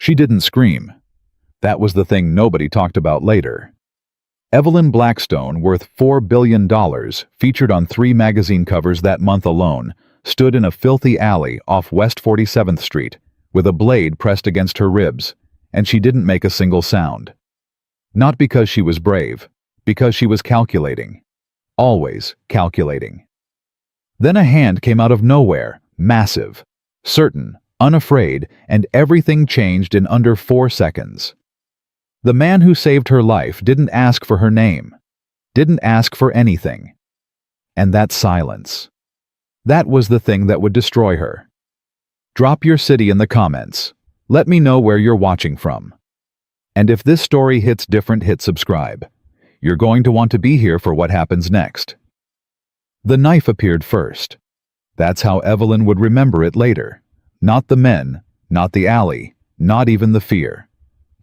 She didn't scream. That was the thing nobody talked about later. Evelyn Blackstone, worth $4 billion, featured on 3 magazine covers that month alone, stood in a filthy alley off West 47th Street, with a blade pressed against her ribs, and she didn't make a single sound. Not because she was brave, because she was calculating. Always calculating. Then a hand came out of nowhere, massive, certain, unafraid, and everything changed in under 4 seconds. The man who saved her life didn't ask for her name, didn't ask for anything. And that silence. That was the thing that would destroy her. Drop your city in the comments. Let me know where you're watching from. And if this story hits different, hit subscribe. You're going to want to be here for what happens next. The knife appeared first. That's how Evelyn would remember it later. Not the men, not the alley, not even the fear.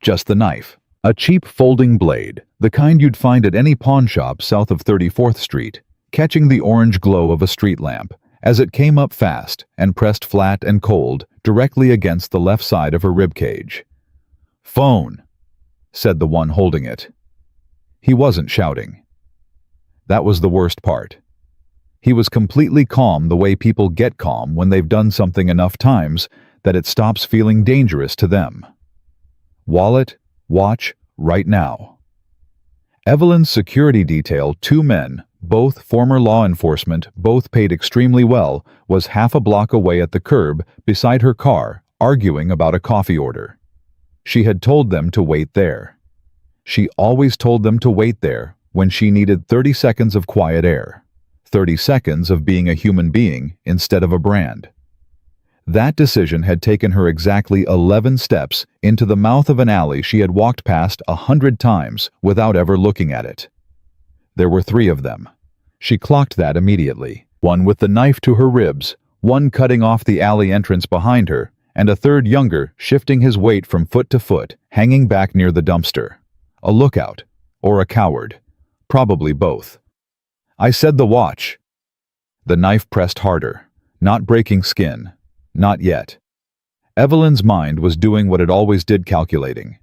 Just the knife. A cheap folding blade, the kind you'd find at any pawn shop south of 34th Street, catching the orange glow of a street lamp as it came up fast and pressed flat and cold directly against the left side of her ribcage. "Phone," said the one holding it. He wasn't shouting. That was the worst part. He was completely calm, the way people get calm when they've done something enough times that it stops feeling dangerous to them. Wallet, watch, right now. Evelyn's security detail, 2 men, both former law enforcement, both paid extremely well, was half a block away at the curb beside her car, arguing about a coffee order. She had told them to wait there. She always told them to wait there when she needed 30 seconds of quiet air, 30 seconds of being a human being instead of a brand. That decision had taken her exactly 11 steps into the mouth of an alley she had walked past 100 times without ever looking at it. There were 3 of them. She clocked that immediately. One with the knife to her ribs, one cutting off the alley entrance behind her, and a third younger, shifting his weight from foot to foot, hanging back near the dumpster. A lookout, or a coward. Probably both. I said the watch. The knife pressed harder, not breaking skin. Not yet. Evelyn's mind was doing what it always did, calculating.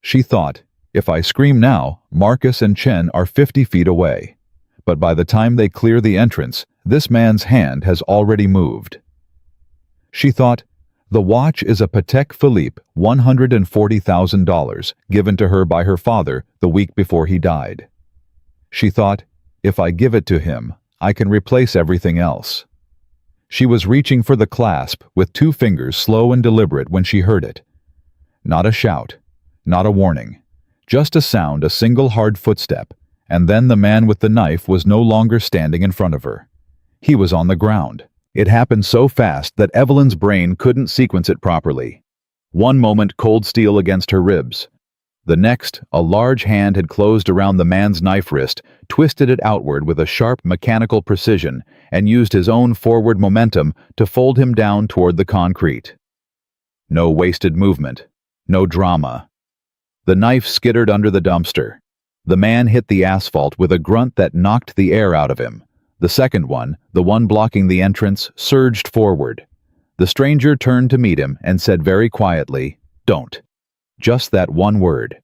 She thought, if I scream now, Marcus and Chen are 50 feet away. But by the time they clear the entrance, this man's hand has already moved. She thought, the watch is a Patek Philippe $140,000 given to her by her father the week before he died. She thought, if I give it to him, I can replace everything else. She was reaching for the clasp with 2 fingers, slow and deliberate, when she heard it. Not a shout, not a warning, just a sound, a single hard footstep, and then the man with the knife was no longer standing in front of her. He was on the ground. It happened so fast that Evelyn's brain couldn't sequence it properly. One moment, cold steel against her ribs. The next, a large hand had closed around the man's knife wrist, twisted it outward with a sharp mechanical precision, and used his own forward momentum to fold him down toward the concrete. No wasted movement. No drama. The knife skittered under the dumpster. The man hit the asphalt with a grunt that knocked the air out of him. The second one, the one blocking the entrance, surged forward. The stranger turned to meet him and said very quietly, "Don't." Just that one word.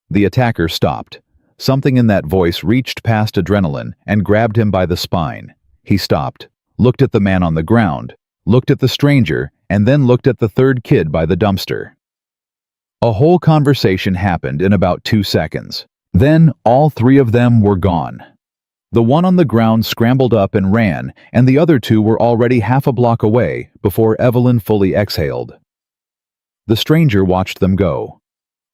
The attacker stopped. Something in that voice reached past adrenaline and grabbed him by the spine. He stopped, looked at the man on the ground, looked at the stranger, and then looked at the third kid by the dumpster. A whole conversation happened in about 2 seconds. Then all 3 of them were gone. The one on the ground scrambled up and ran, and the other 2 were already half a block away before Evelyn fully exhaled. The stranger watched them go.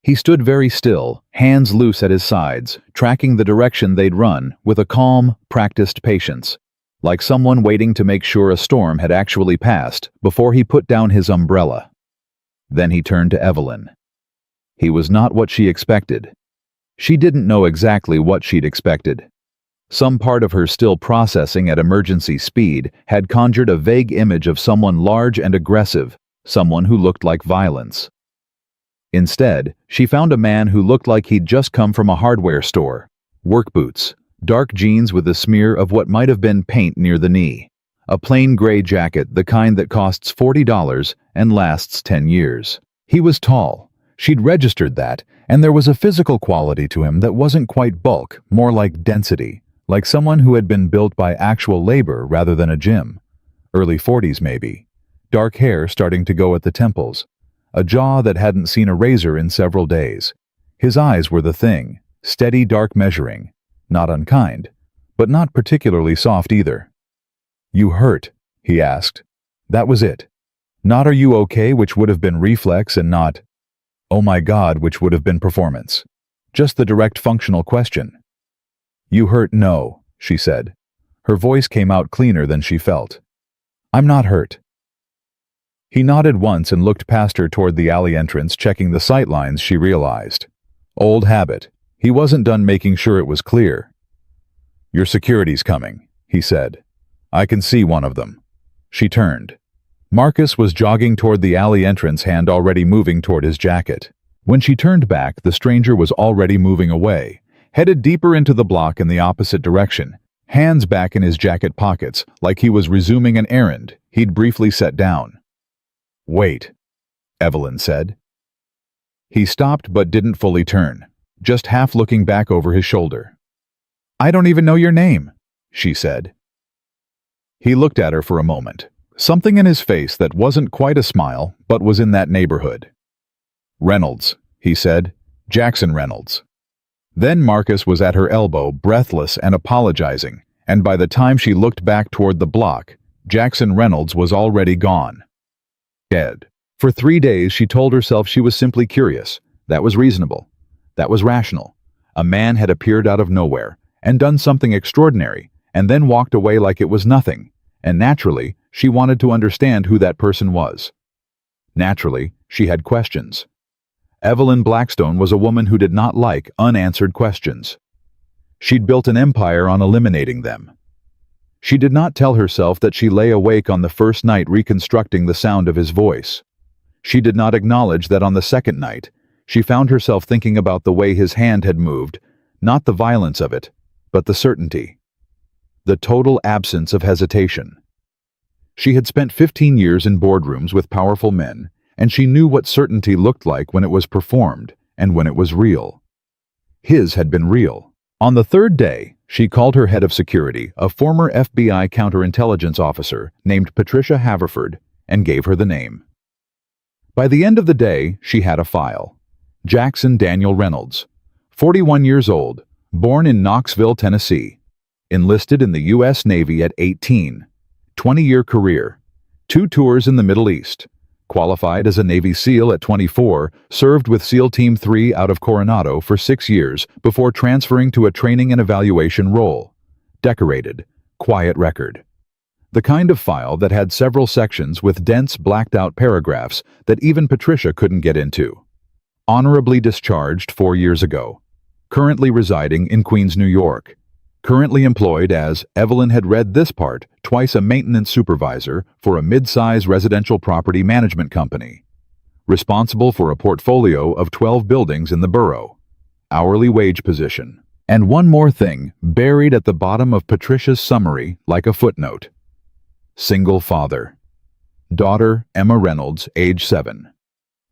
He stood very still, hands loose at his sides, tracking the direction they'd run with a calm, practiced patience, like someone waiting to make sure a storm had actually passed before he put down his umbrella. Then he turned to Evelyn. He was not what she expected. She didn't know exactly what she'd expected. Some part of her, still processing at emergency speed, had conjured a vague image of someone large and aggressive, someone who looked like violence. Instead, she found a man who looked like he'd just come from a hardware store. Work boots, dark jeans with a smear of what might have been paint near the knee, a plain gray jacket, the kind that costs $40 and lasts 10 years. He was tall. She'd registered that, and there was a physical quality to him that wasn't quite bulk, more like density, like someone who had been built by actual labor rather than a gym. Early 40s maybe. Dark hair starting to go at the temples. A jaw that hadn't seen a razor in several days. His eyes were the thing, steady dark measuring. Not unkind, but not particularly soft either. "You hurt?" he asked. That was it. Not "are you okay," which would have been reflex, and not "oh my God," which would have been performance. Just the direct functional question. "You hurt?" "No," she said. Her voice came out cleaner than she felt. "I'm not hurt." He nodded once and looked past her toward the alley entrance, checking the sightlines, she realized. Old habit. He wasn't done making sure it was clear. "Your security's coming," he said. "I can see one of them." She turned. Marcus was jogging toward the alley entrance, hand already moving toward his jacket. When she turned back, the stranger was already moving away, headed deeper into the block in the opposite direction, hands back in his jacket pockets, like he was resuming an errand he'd briefly set down. "Wait," Evelyn said. He stopped but didn't fully turn, just half looking back over his shoulder. "I don't even know your name," she said. He looked at her for a moment, something in his face that wasn't quite a smile, but was in that neighborhood. "Reynolds," he said. "Jackson Reynolds." Then Marcus was at her elbow, breathless and apologizing, and by the time she looked back toward the block, Jackson Reynolds was already gone. Dead. For 3 days she told herself she was simply curious. That was reasonable. That was rational. A man had appeared out of nowhere, and done something extraordinary, and then walked away like it was nothing, and naturally, she wanted to understand who that person was. Naturally, she had questions. Evelyn Blackstone was a woman who did not like unanswered questions. She'd built an empire on eliminating them. She did not tell herself that she lay awake on the first night reconstructing the sound of his voice. She did not acknowledge that on the second night, she found herself thinking about the way his hand had moved, not the violence of it, but the certainty. The total absence of hesitation. She had spent 15 years in boardrooms with powerful men, and she knew what certainty looked like when it was performed and when it was real. His had been real. On the third day, she called her head of security, a former FBI counterintelligence officer named Patricia Haverford, and gave her the name. By the end of the day, she had a file. Jackson Daniel Reynolds, 41 years old, born in Knoxville, Tennessee. Enlisted in the U.S. Navy at 18. 20-year career. 2 tours in the Middle East. Qualified as a Navy SEAL at 24, served with SEAL Team 3 out of Coronado for 6 years before transferring to a training and evaluation role. Decorated. Quiet record. The kind of file that had several sections with dense, blacked-out paragraphs that even Patricia couldn't get into. Honorably discharged 4 years ago. Currently residing in Queens, New York. Currently employed as, Evelyn had read this part, twice a maintenance supervisor for a mid-size residential property management company. Responsible for a portfolio of 12 buildings in the borough. Hourly wage position. And one more thing, buried at the bottom of Patricia's summary like a footnote. Single father. Daughter, Emma Reynolds, age 7.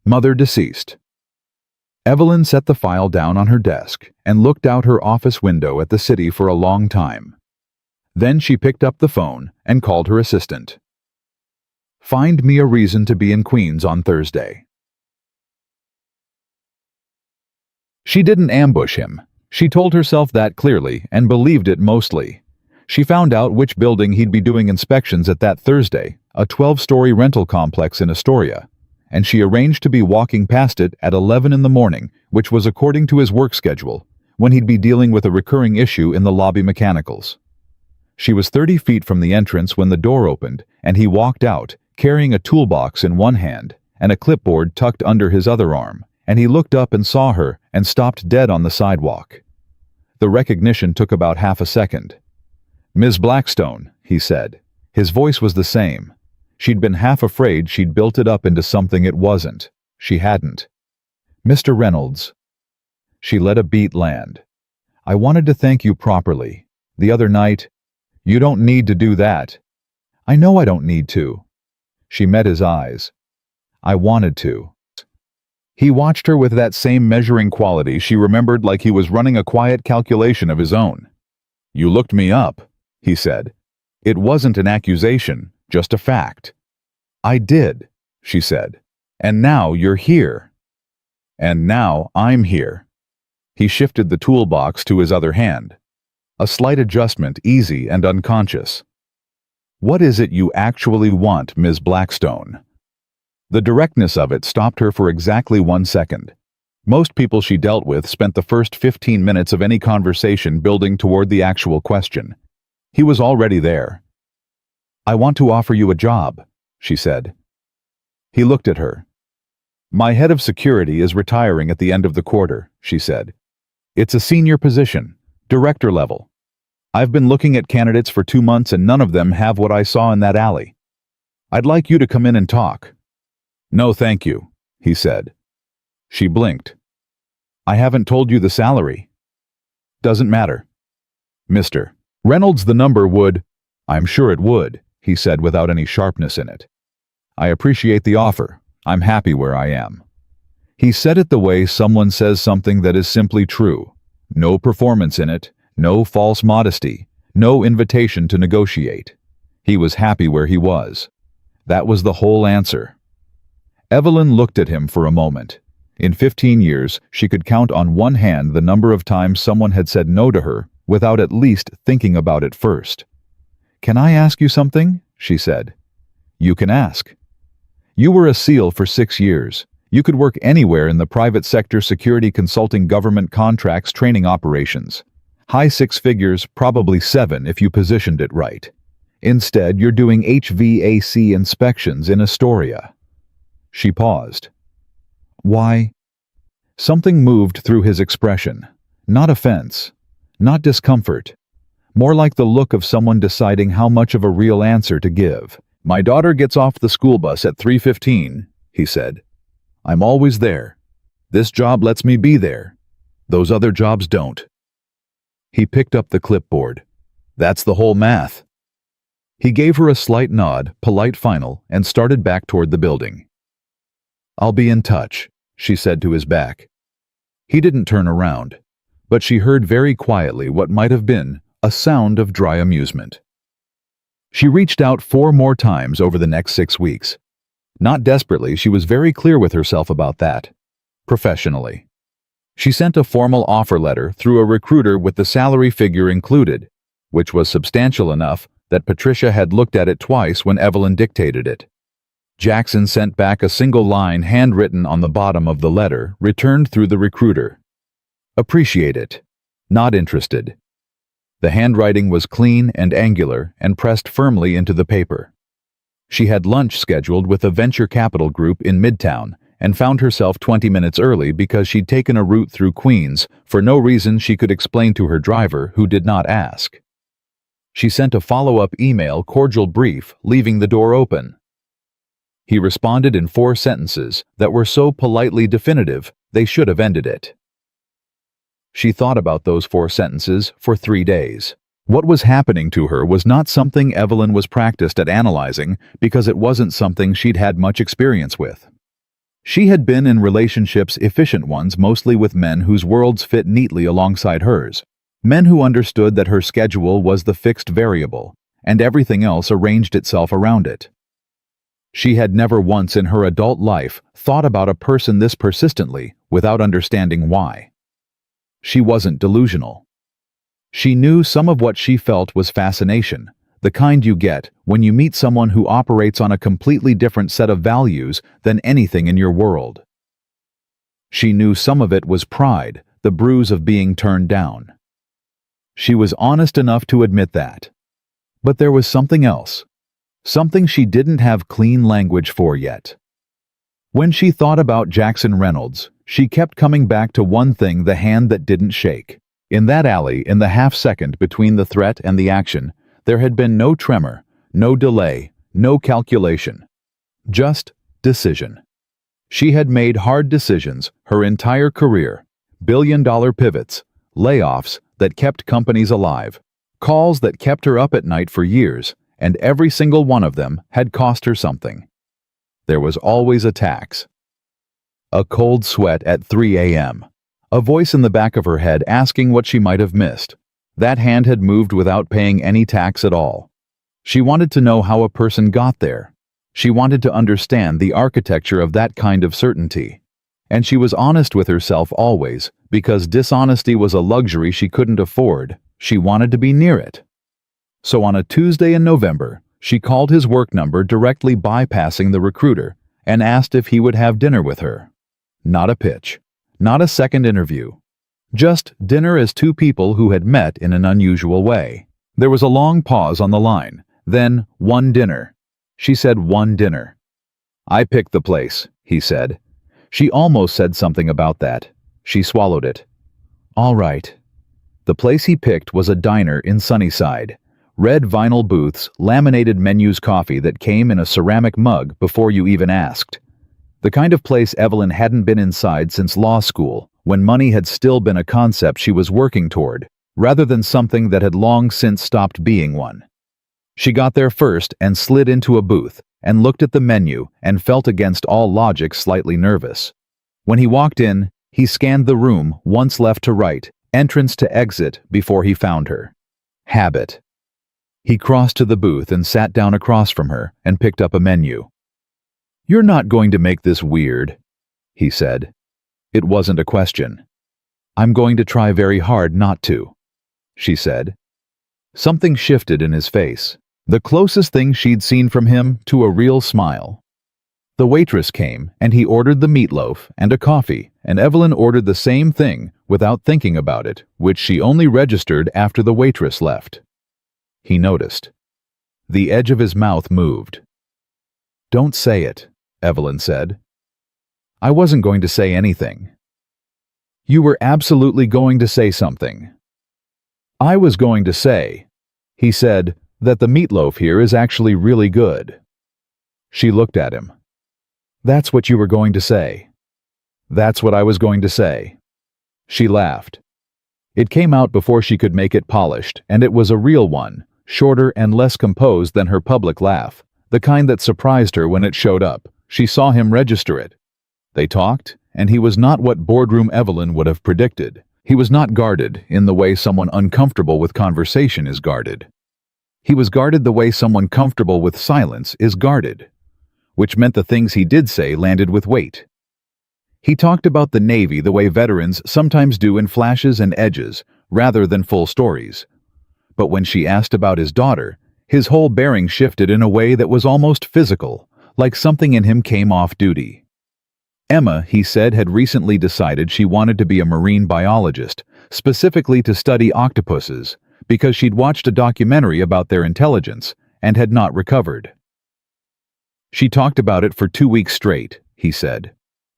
Mother deceased. Evelyn set the file down on her desk and looked out her office window at the city for a long time. Then she picked up the phone and called her assistant. "Find me a reason to be in Queens on Thursday." She didn't ambush him. She told herself that clearly and believed it mostly. She found out which building he'd be doing inspections at that Thursday, a 12-story rental complex in Astoria, and she arranged to be walking past it at 11 in the morning, which was according to his work schedule, when he'd be dealing with a recurring issue in the lobby mechanicals. She was 30 feet from the entrance when the door opened, and he walked out, carrying a toolbox in one hand and a clipboard tucked under his other arm, and he looked up and saw her and stopped dead on the sidewalk. The recognition took about half a second. "Ms. Blackstone," he said. His voice was the same. She'd been half afraid she'd built it up into something it wasn't. She hadn't. "Mr. Reynolds." She let a beat land. "I wanted to thank you properly. The other night—" "You don't need to do that." "I know I don't need to." She met his eyes. "I wanted to." He watched her with that same measuring quality she remembered, like he was running a quiet calculation of his own. "You looked me up," he said. It wasn't an accusation, just a fact. "I did," she said. "And now you're here." "And now I'm here." He shifted the toolbox to his other hand. A slight adjustment, easy and unconscious. "What is it you actually want, Ms. Blackstone?" The directness of it stopped her for exactly 1 second. Most people she dealt with spent the first 15 minutes of any conversation building toward the actual question. He was already there. "I want to offer you a job," she said. He looked at her. "My head of security is retiring at the end of the quarter," she said. "It's a senior position, director level. I've been looking at candidates for 2 months and none of them have what I saw in that alley. I'd like you to come in and talk." "No, thank you," he said. She blinked. "I haven't told you the salary." "Doesn't matter." "Mr. Reynolds, the number would—" "I'm sure it would," he said without any sharpness in it. "I appreciate the offer. I'm happy where I am." He said it the way someone says something that is simply true. No performance in it, no false modesty, no invitation to negotiate. He was happy where he was. That was the whole answer. Evelyn looked at him for a moment. In 15 years, she could count on one hand the number of times someone had said no to her without at least thinking about it first. "Can I ask you something?" she said. "You can ask." "You were a SEAL for 6 years. You could work anywhere in the private sector, security consulting, government contracts, training operations. High 6 figures, probably 7 if you positioned it right. Instead, you're doing HVAC inspections in Astoria." She paused. "Why?" Something moved through his expression. Not offense. Not discomfort. More like the look of someone deciding how much of a real answer to give. "My daughter gets off the school bus at 3:15, he said. "I'm always there. This job lets me be there. Those other jobs don't." He picked up the clipboard. "That's the whole math." He gave her a slight nod, polite final, and started back toward the building. "I'll be in touch," she said to his back. He didn't turn around, but she heard very quietly what might have been a sound of dry amusement. She reached out 4 more times over the next 6 weeks. Not desperately, she was very clear with herself about that. Professionally. She sent a formal offer letter through a recruiter with the salary figure included, which was substantial enough that Patricia had looked at it twice when Evelyn dictated it. Jackson sent back a single line handwritten on the bottom of the letter, returned through the recruiter. "Appreciate it. Not interested." The handwriting was clean and angular and pressed firmly into the paper. She had lunch scheduled with a venture capital group in Midtown and found herself 20 minutes early because she'd taken a route through Queens for no reason she could explain to her driver, who did not ask. She sent a follow-up email, cordial brief, leaving the door open. He responded in 4 sentences that were so politely definitive they should have ended it. She thought about those 4 sentences for 3 days. What was happening to her was not something Evelyn was practiced at analyzing because it wasn't something she'd had much experience with. She had been in relationships, efficient ones, mostly with men whose worlds fit neatly alongside hers. Men who understood that her schedule was the fixed variable, and everything else arranged itself around it. She had never once in her adult life thought about a person this persistently without understanding why. She wasn't delusional. She knew some of what she felt was fascination, the kind you get when you meet someone who operates on a completely different set of values than anything in your world. She knew some of it was pride, the bruise of being turned down. She was honest enough to admit that. But there was something else. Something she didn't have clean language for yet. When she thought about Jackson Reynolds, she kept coming back to one thing: the hand that didn't shake. In that alley, in the half-second between the threat and the action, there had been no tremor, no delay, no calculation. Just decision. She had made hard decisions her entire career, billion-dollar pivots, layoffs that kept companies alive, calls that kept her up at night for years, and every single one of them had cost her something. There was always a tax. A cold sweat at 3 a.m. A voice in the back of her head asking what she might have missed. That hand had moved without paying any tax at all. She wanted to know how a person got there. She wanted to understand the architecture of that kind of certainty. And she was honest with herself always, because dishonesty was a luxury she couldn't afford. She wanted to be near it. So on a Tuesday in November, she called his work number, directly bypassing the recruiter, and asked if he would have dinner with her. Not a pitch. Not a second interview. Just dinner as two people who had met in an unusual way. There was a long pause on the line. Then, one dinner. She said one dinner. I picked the place, he said. She almost said something about that. She swallowed it. All right. The place he picked was a diner in Sunnyside. Red vinyl booths, laminated menus, coffee that came in a ceramic mug before you even asked. The kind of place Evelyn hadn't been inside since law school, when money had still been a concept she was working toward, rather than something that had long since stopped being one. She got there first and slid into a booth, and looked at the menu and felt against all logic slightly nervous. When he walked in, he scanned the room once left to right, entrance to exit, before he found her. Habit. He crossed to the booth and sat down across from her and picked up a menu. You're not going to make this weird, he said. It wasn't a question. I'm going to try very hard not to, she said. Something shifted in his face, the closest thing she'd seen from him to a real smile. The waitress came, and he ordered the meatloaf and a coffee, and Evelyn ordered the same thing without thinking about it, which she only registered after the waitress left. He noticed. The edge of his mouth moved. Don't say it, Evelyn said. I wasn't going to say anything. You were absolutely going to say something. I was going to say, he said, that the meatloaf here is actually really good. She looked at him. That's what you were going to say. That's what I was going to say. She laughed. It came out before she could make it polished, and it was a real one, shorter and less composed than her public laugh, the kind that surprised her when it showed up. She saw him register it. They talked, and he was not what boardroom Evelyn would have predicted. He was not guarded in the way someone uncomfortable with conversation is guarded. He was guarded the way someone comfortable with silence is guarded, which meant the things he did say landed with weight. He talked about the Navy the way veterans sometimes do, in flashes and edges, rather than full stories. But when she asked about his daughter, his whole bearing shifted in a way that was almost physical, like something in him came off duty. Emma, he said, had recently decided she wanted to be a marine biologist, specifically to study octopuses, because she'd watched a documentary about their intelligence and had not recovered. She talked about it for 2 weeks straight, he said.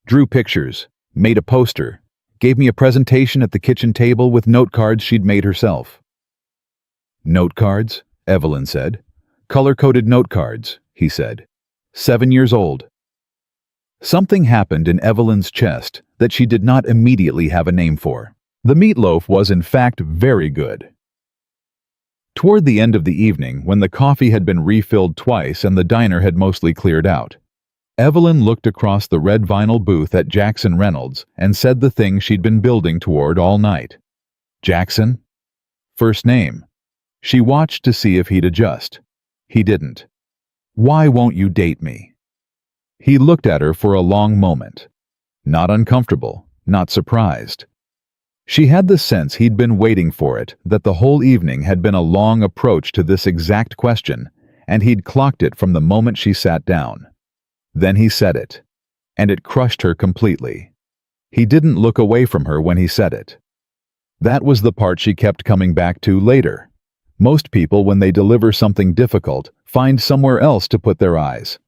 Drew pictures, made a poster, gave me a presentation at the kitchen table with note cards she'd made herself. Note cards? Evelyn said. Color-coded note cards, he said. 7 years old. Something happened in Evelyn's chest that she did not immediately have a name for. The meatloaf was in fact very good. Toward the end of the evening, when the coffee had been refilled twice and the diner had mostly cleared out, Evelyn looked across the red vinyl booth at Jackson Reynolds and said the thing she'd been building toward all night. Jackson? First name. She watched to see if he'd adjust. He didn't. Why won't you date me? He looked at her for a long moment. Not uncomfortable, not surprised. She had the sense he'd been waiting for it, that the whole evening had been a long approach to this exact question, and he'd clocked it from the moment she sat down. Then he said it, and it crushed her completely. He didn't look away from her when he said it. That was the part she kept coming back to later. Most people, when they deliver something difficult, find somewhere else to put their eyes.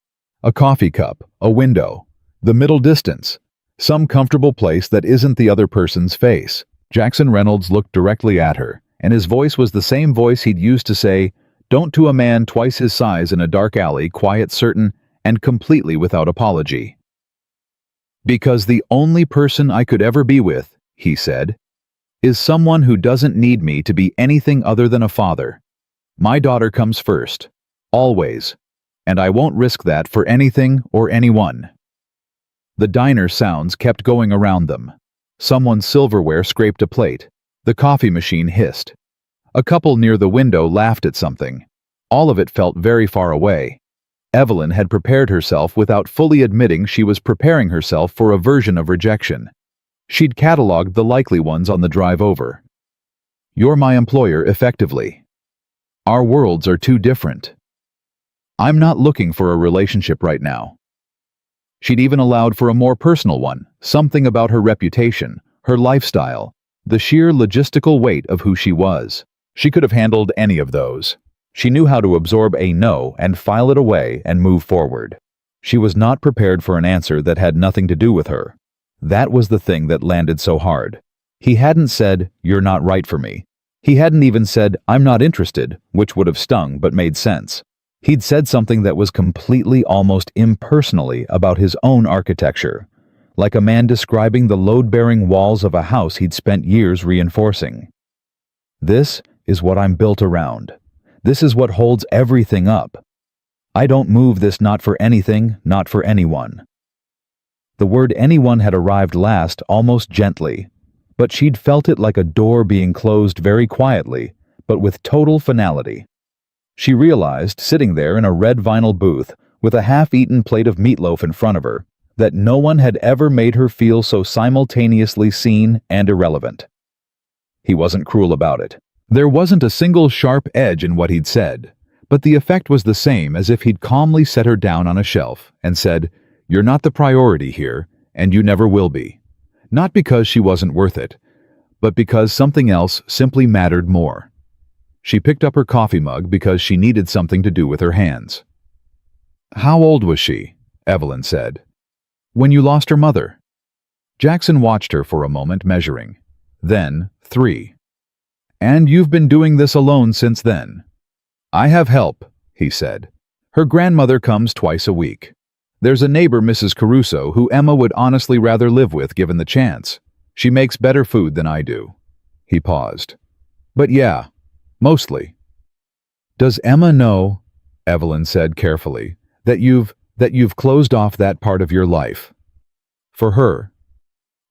A coffee cup, a window, the middle distance, some comfortable place that isn't the other person's face. Jackson Reynolds looked directly at her, and his voice was the same voice he'd used to say, "Don't to a man twice his size in a dark alley, quiet, certain, and completely without apology." Because the only person I could ever be with, he said, is someone who doesn't need me to be anything other than a father. My daughter comes first, always, and I won't risk that for anything or anyone. The diner sounds kept going around them. Someone's silverware scraped a plate. The coffee machine hissed. A couple near the window laughed at something. All of it felt very far away. Evelyn had prepared herself without fully admitting she was preparing herself for a version of rejection. She'd cataloged the likely ones on the drive over. You're my employer, effectively. Our worlds are too different. I'm not looking for a relationship right now. She'd even allowed for a more personal one, something about her reputation, her lifestyle, the sheer logistical weight of who she was. She could have handled any of those. She knew how to absorb a no and file it away and move forward. She was not prepared for an answer that had nothing to do with her. That was the thing that landed so hard. He hadn't said, "You're not right for me." He hadn't even said, "I'm not interested," which would have stung but made sense. He'd said something that was completely, almost impersonally, about his own architecture, like a man describing the load-bearing walls of a house he'd spent years reinforcing. This is what I'm built around. This is what holds everything up. I don't move this not for anything, not for anyone. The word anyone had arrived last, almost gently, but she'd felt it like a door being closed very quietly, but with total finality. She realized, sitting there in a red vinyl booth, with a half-eaten plate of meatloaf in front of her, that no one had ever made her feel so simultaneously seen and irrelevant. He wasn't cruel about it. There wasn't a single sharp edge in what he'd said, but the effect was the same as if he'd calmly set her down on a shelf and said, "You're not the priority here, and you never will be." Not because she wasn't worth it, but because something else simply mattered more. She picked up her coffee mug because she needed something to do with her hands. "How old was she?" Evelyn said. "When you lost her mother." Jackson watched her for a moment, measuring. Then, 3. "And you've been doing this alone since then?" "I have help," he said. "Her grandmother comes twice a week. There's a neighbor, Mrs. Caruso, who Emma would honestly rather live with given the chance. She makes better food than I do." He paused. "But yeah, mostly." "Does Emma know," Evelyn said carefully, that you've closed off that part of your life?" "For her?"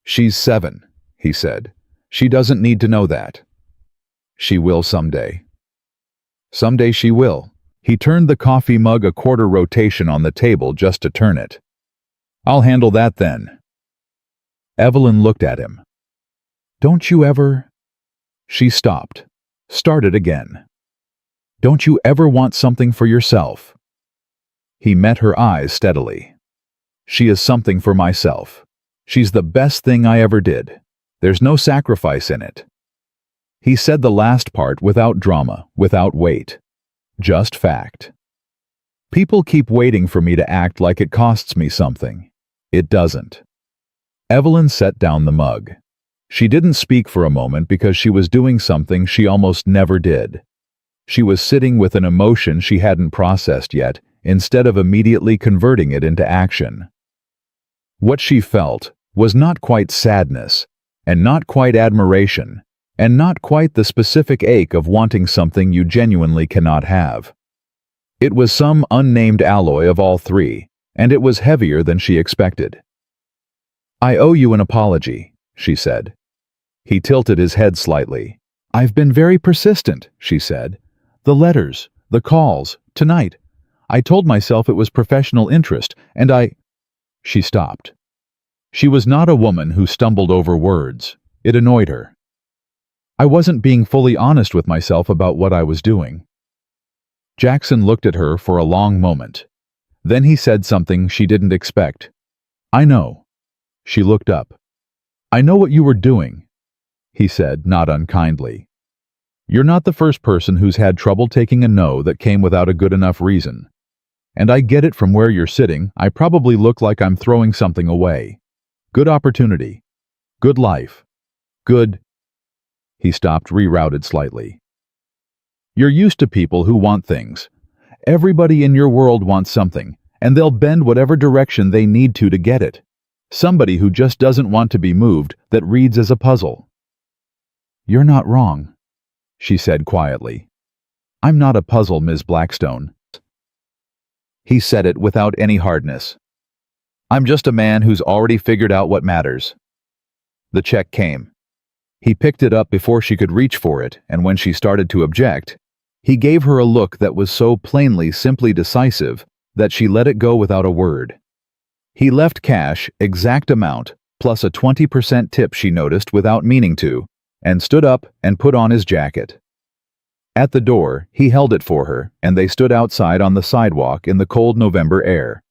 "She's 7, he said. "She doesn't need to know that." "She will someday." "Someday she will." He turned the coffee mug a quarter rotation on the table just to turn it. "I'll handle that then." Evelyn looked at him. "Don't you ever—" She stopped. Started again. "Don't you ever want something for yourself?" He met her eyes steadily. "She is something for myself. She's the best thing I ever did. There's no sacrifice in it." He said the last part without drama, without weight. Just fact. "People keep waiting for me to act like it costs me something. It doesn't." Evelyn set down the mug. She didn't speak for a moment because she was doing something she almost never did. She was sitting with an emotion she hadn't processed yet, instead of immediately converting it into action. What she felt was not quite sadness, and not quite admiration, and not quite the specific ache of wanting something you genuinely cannot have. It was some unnamed alloy of all 3, and it was heavier than she expected. "I owe you an apology," she said. He tilted his head slightly. "I've been very persistent," she said. "The letters, the calls, tonight. I told myself it was professional interest, and She stopped. She was not a woman who stumbled over words. It annoyed her. "I wasn't being fully honest with myself about what I was doing." Jackson looked at her for a long moment. Then he said something she didn't expect. "I know." She looked up. "I know what you were doing," he said, not unkindly. "You're not the first person who's had trouble taking a no that came without a good enough reason. And I get it from where you're sitting. I probably look like I'm throwing something away. Good opportunity. Good life. Good—" He stopped, rerouted slightly. "You're used to people who want things. Everybody in your world wants something, and they'll bend whatever direction they need to get it. Somebody who just doesn't want to be moved, that reads as a puzzle." "You're not wrong," she said quietly. "I'm not a puzzle, Ms. Blackstone." He said it without any hardness. I'm just a man who's already figured out what matters." The check came. He picked it up before she could reach for it, and when she started to object, he gave her a look that was so plainly simply decisive that she let it go without a word. He left cash, exact amount, plus a 20% tip she noticed without meaning to, and stood up and put on his jacket. At the door, he held it for her, and they stood outside on the sidewalk in the cold November air.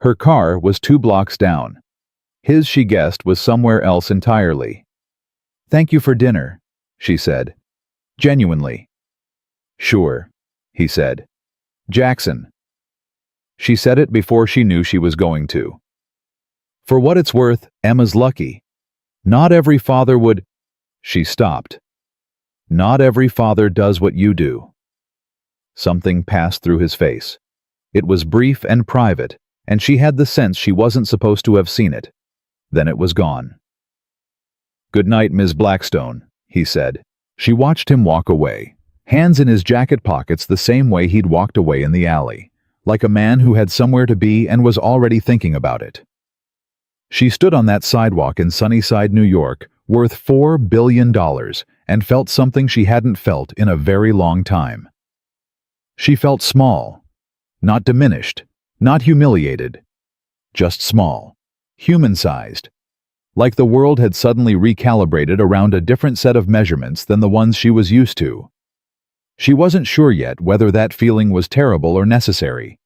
Her car was 2 blocks down. His, she guessed, was somewhere else entirely. "Thank you for dinner," she said. Genuinely. "Sure," he said. "Jackson." She said it before she knew she was going to. For what it's worth, Emma's lucky. Not every father would... She stopped. Not every father does what you do. Something passed through his face. It was brief and private, and she had the sense she wasn't supposed to have seen it. Then it was gone. "Good night, Ms. Blackstone," he said. She watched him walk away, hands in his jacket pockets the same way he'd walked away in the alley, like a man who had somewhere to be and was already thinking about it. She stood on that sidewalk in Sunnyside, New York, worth $4 billion, and felt something she hadn't felt in a very long time. She felt small, not diminished, not humiliated, just small, human-sized, like the world had suddenly recalibrated around a different set of measurements than the ones she was used to. She wasn't sure yet whether that feeling was terrible or necessary.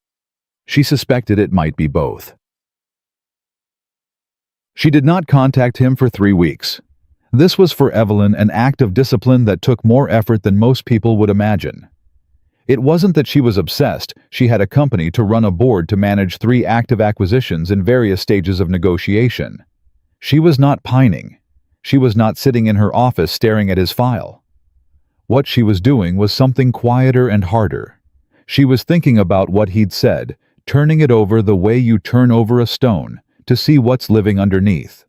She suspected it might be both. She did not contact him for 3 weeks. This was for Evelyn an act of discipline that took more effort than most people would imagine. It wasn't that she was obsessed. She had a company to run a board to manage 3 active acquisitions in various stages of negotiation. She was not pining. She was not sitting in her office staring at his file. What she was doing was something quieter and harder. She was thinking about what he'd said, turning it over the way you turn over a stone to see what's living underneath.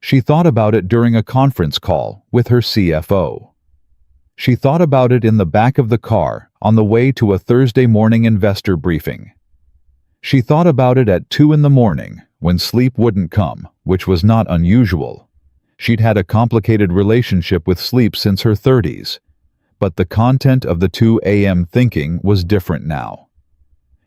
She thought about it during a conference call with her CFO. She thought about it in the back of the car on the way to a Thursday morning investor briefing. She thought about it at 2 a.m. when sleep wouldn't come, which was not unusual. She'd had a complicated relationship with sleep since her 30s, but the content of the 2 a.m. thinking was different now.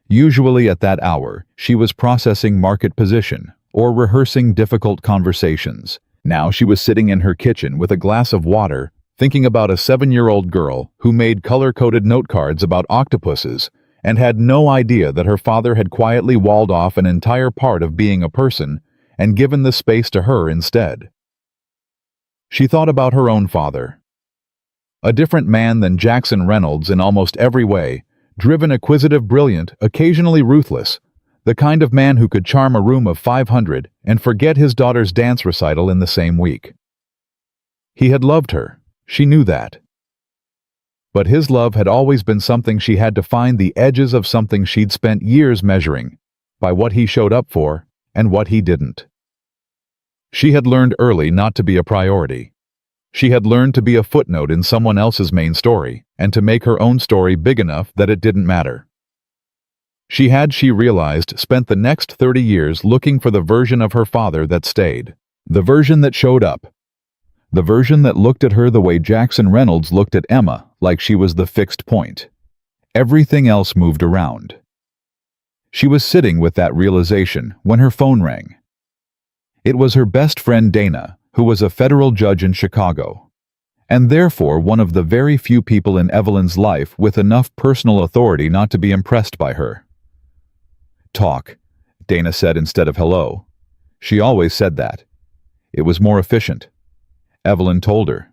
Usually at that hour, she was processing market position or rehearsing difficult conversations. Now she was sitting in her kitchen with a glass of water, thinking about a 7-year-old girl who made color-coded note cards about octopuses and had no idea that her father had quietly walled off an entire part of being a person and given the space to her instead. She thought about her own father. A different man than Jackson Reynolds in almost every way, driven, acquisitive, brilliant, occasionally ruthless, the kind of man who could charm a room of 500 and forget his daughter's dance recital in the same week. He had loved her, she knew that. But his love had always been something she had to find the edges of something she'd spent years measuring, by what he showed up for and what he didn't. She had learned early not to be a priority. She had learned to be a footnote in someone else's main story and to make her own story big enough that it didn't matter. She realized, spent the next 30 years looking for the version of her father that stayed, the version that showed up, the version that looked at her the way Jackson Reynolds looked at Emma, like she was the fixed point. Everything else moved around. She was sitting with that realization when her phone rang. It was her best friend Dana, who was a federal judge in Chicago, and therefore one of the very few people in Evelyn's life with enough personal authority not to be impressed by her. "Talk," Dana said instead of hello. She always said that. It was more efficient. Evelyn told her.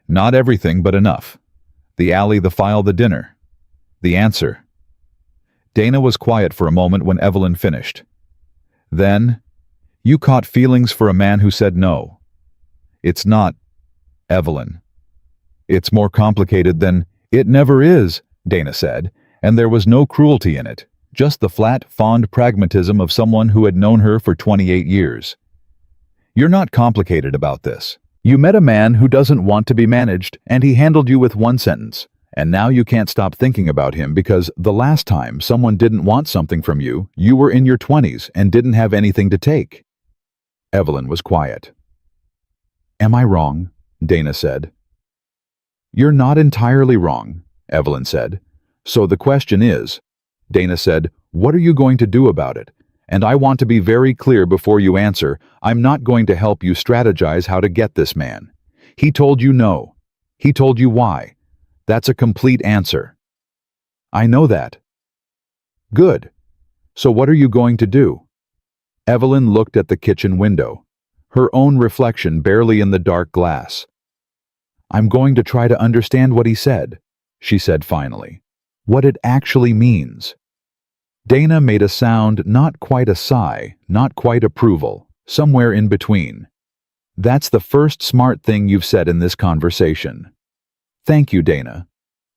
Not everything, but enough. The alley, the file, the dinner. The answer. Dana was quiet for a moment when Evelyn finished. Then, "You caught feelings for a man who said no." "It's not, Evelyn. It's more complicated than..." "It never is," Dana said, and there was no cruelty in it. Just the flat, fond pragmatism of someone who had known her for 28 years. "You're not complicated about this. You met a man who doesn't want to be managed, and he handled you with one sentence. And now you can't stop thinking about him because the last time someone didn't want something from you, you were in your 20s and didn't have anything to take." Evelyn was quiet. "Am I wrong?" Dana said. "You're not entirely wrong," Evelyn said. "So the question is," Dana said, "what are you going to do about it? And I want to be very clear before you answer, I'm not going to help you strategize how to get this man. He told you no. He told you why. That's a complete answer." "I know that." "Good. So what are you going to do?" Evelyn looked at the kitchen window, her own reflection barely in the dark glass. "I'm going to try to understand what he said," she said finally. "What it actually means." Dana made a sound, not quite a sigh, not quite approval, somewhere in between. "That's the first smart thing you've said in this conversation." "Thank you, Dana.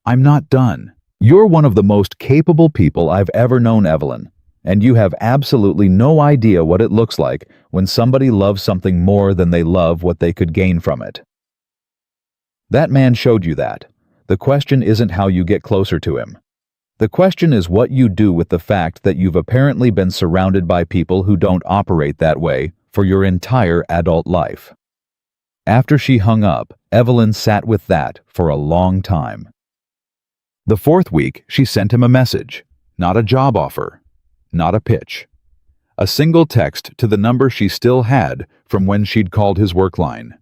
I'm not done. You're one of the most capable people I've ever known, Evelyn, and you have absolutely no idea what it looks like when somebody loves something more than they love what they could gain from it. That man showed you that. The question isn't how you get closer to him. The question is what you do with the fact that you've apparently been surrounded by people who don't operate that way for your entire adult life." After she hung up, Evelyn sat with that for a long time. The fourth week, she sent him a message, not a job offer, not a pitch. A single text to the number she still had from when she'd called his work line.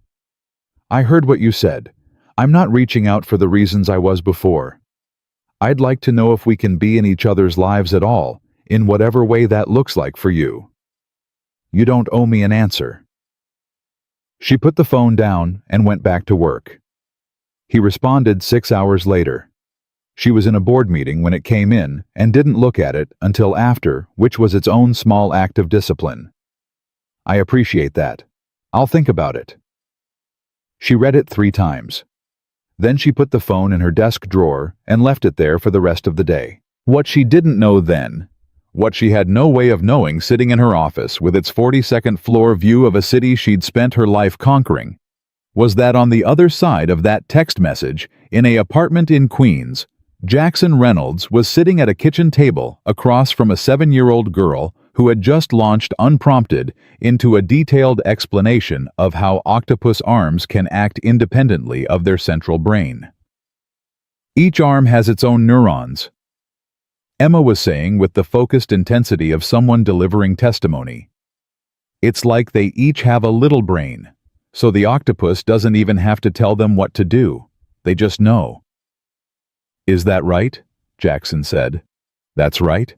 "I heard what you said. I'm not reaching out for the reasons I was before. I'd like to know if we can be in each other's lives at all, in whatever way that looks like for you. You don't owe me an answer." She put the phone down and went back to work. He responded 6 hours later. She was in a board meeting when it came in and didn't look at it until after, which was its own small act of discipline. "I appreciate that. I'll think about it." She read it 3 times. Then she put the phone in her desk drawer and left it there for the rest of the day. What she didn't know then, what she had no way of knowing sitting in her office with its 42nd floor view of a city she'd spent her life conquering, was that on the other side of that text message, in an apartment in Queens, Jackson Reynolds was sitting at a kitchen table across from a 7-year-old girl who had just launched unprompted into a detailed explanation of how octopus arms can act independently of their central brain. Each arm has its own neurons, Emma was saying with the focused intensity of someone delivering testimony. It's like they each have a little brain, so the octopus doesn't even have to tell them what to do. They just know. "Is that right?" Jackson said. "That's right."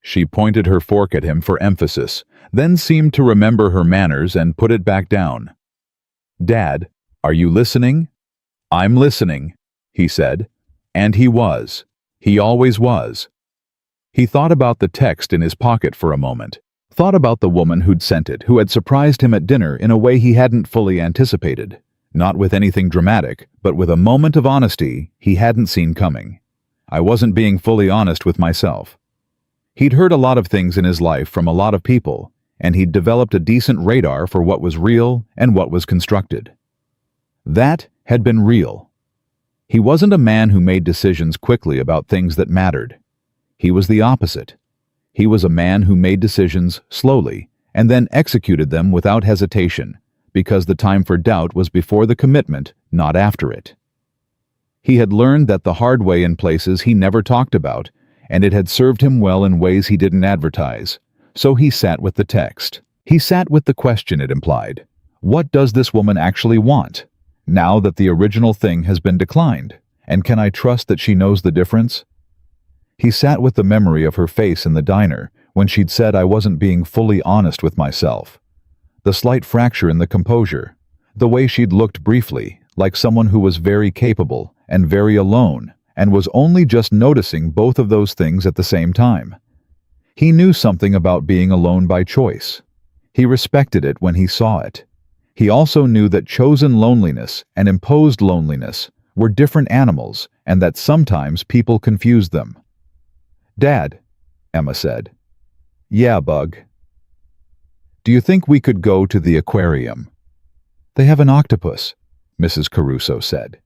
She pointed her fork at him for emphasis, then seemed to remember her manners and put it back down. "Dad, are you listening?" "I'm listening," he said. And he was. He always was. He thought about the text in his pocket for a moment, thought about the woman who'd sent it, who had surprised him at dinner in a way he hadn't fully anticipated, not with anything dramatic, but with a moment of honesty he hadn't seen coming. I wasn't being fully honest with myself. He'd heard a lot of things in his life from a lot of people, and he'd developed a decent radar for what was real and what was constructed. That had been real. He wasn't a man who made decisions quickly about things that mattered. He was the opposite. He was a man who made decisions slowly and then executed them without hesitation, because the time for doubt was before the commitment, not after it. He had learned that the hard way in places he never talked about, and it had served him well in ways he didn't advertise. So he sat with the text. He sat with the question it implied. What does this woman actually want, now that the original thing has been declined? And can I trust that she knows the difference? He sat with the memory of her face in the diner when she'd said I wasn't being fully honest with myself. The slight fracture in the composure, the way she'd looked briefly, like someone who was very capable and very alone, and was only just noticing both of those things at the same time. He knew something about being alone by choice. He respected it when he saw it. He also knew that chosen loneliness and imposed loneliness were different animals and that sometimes people confused them. "Dad," Emma said. "Yeah, Bug." "Do you think we could go to the aquarium?" "They have an octopus," Mrs. Caruso said.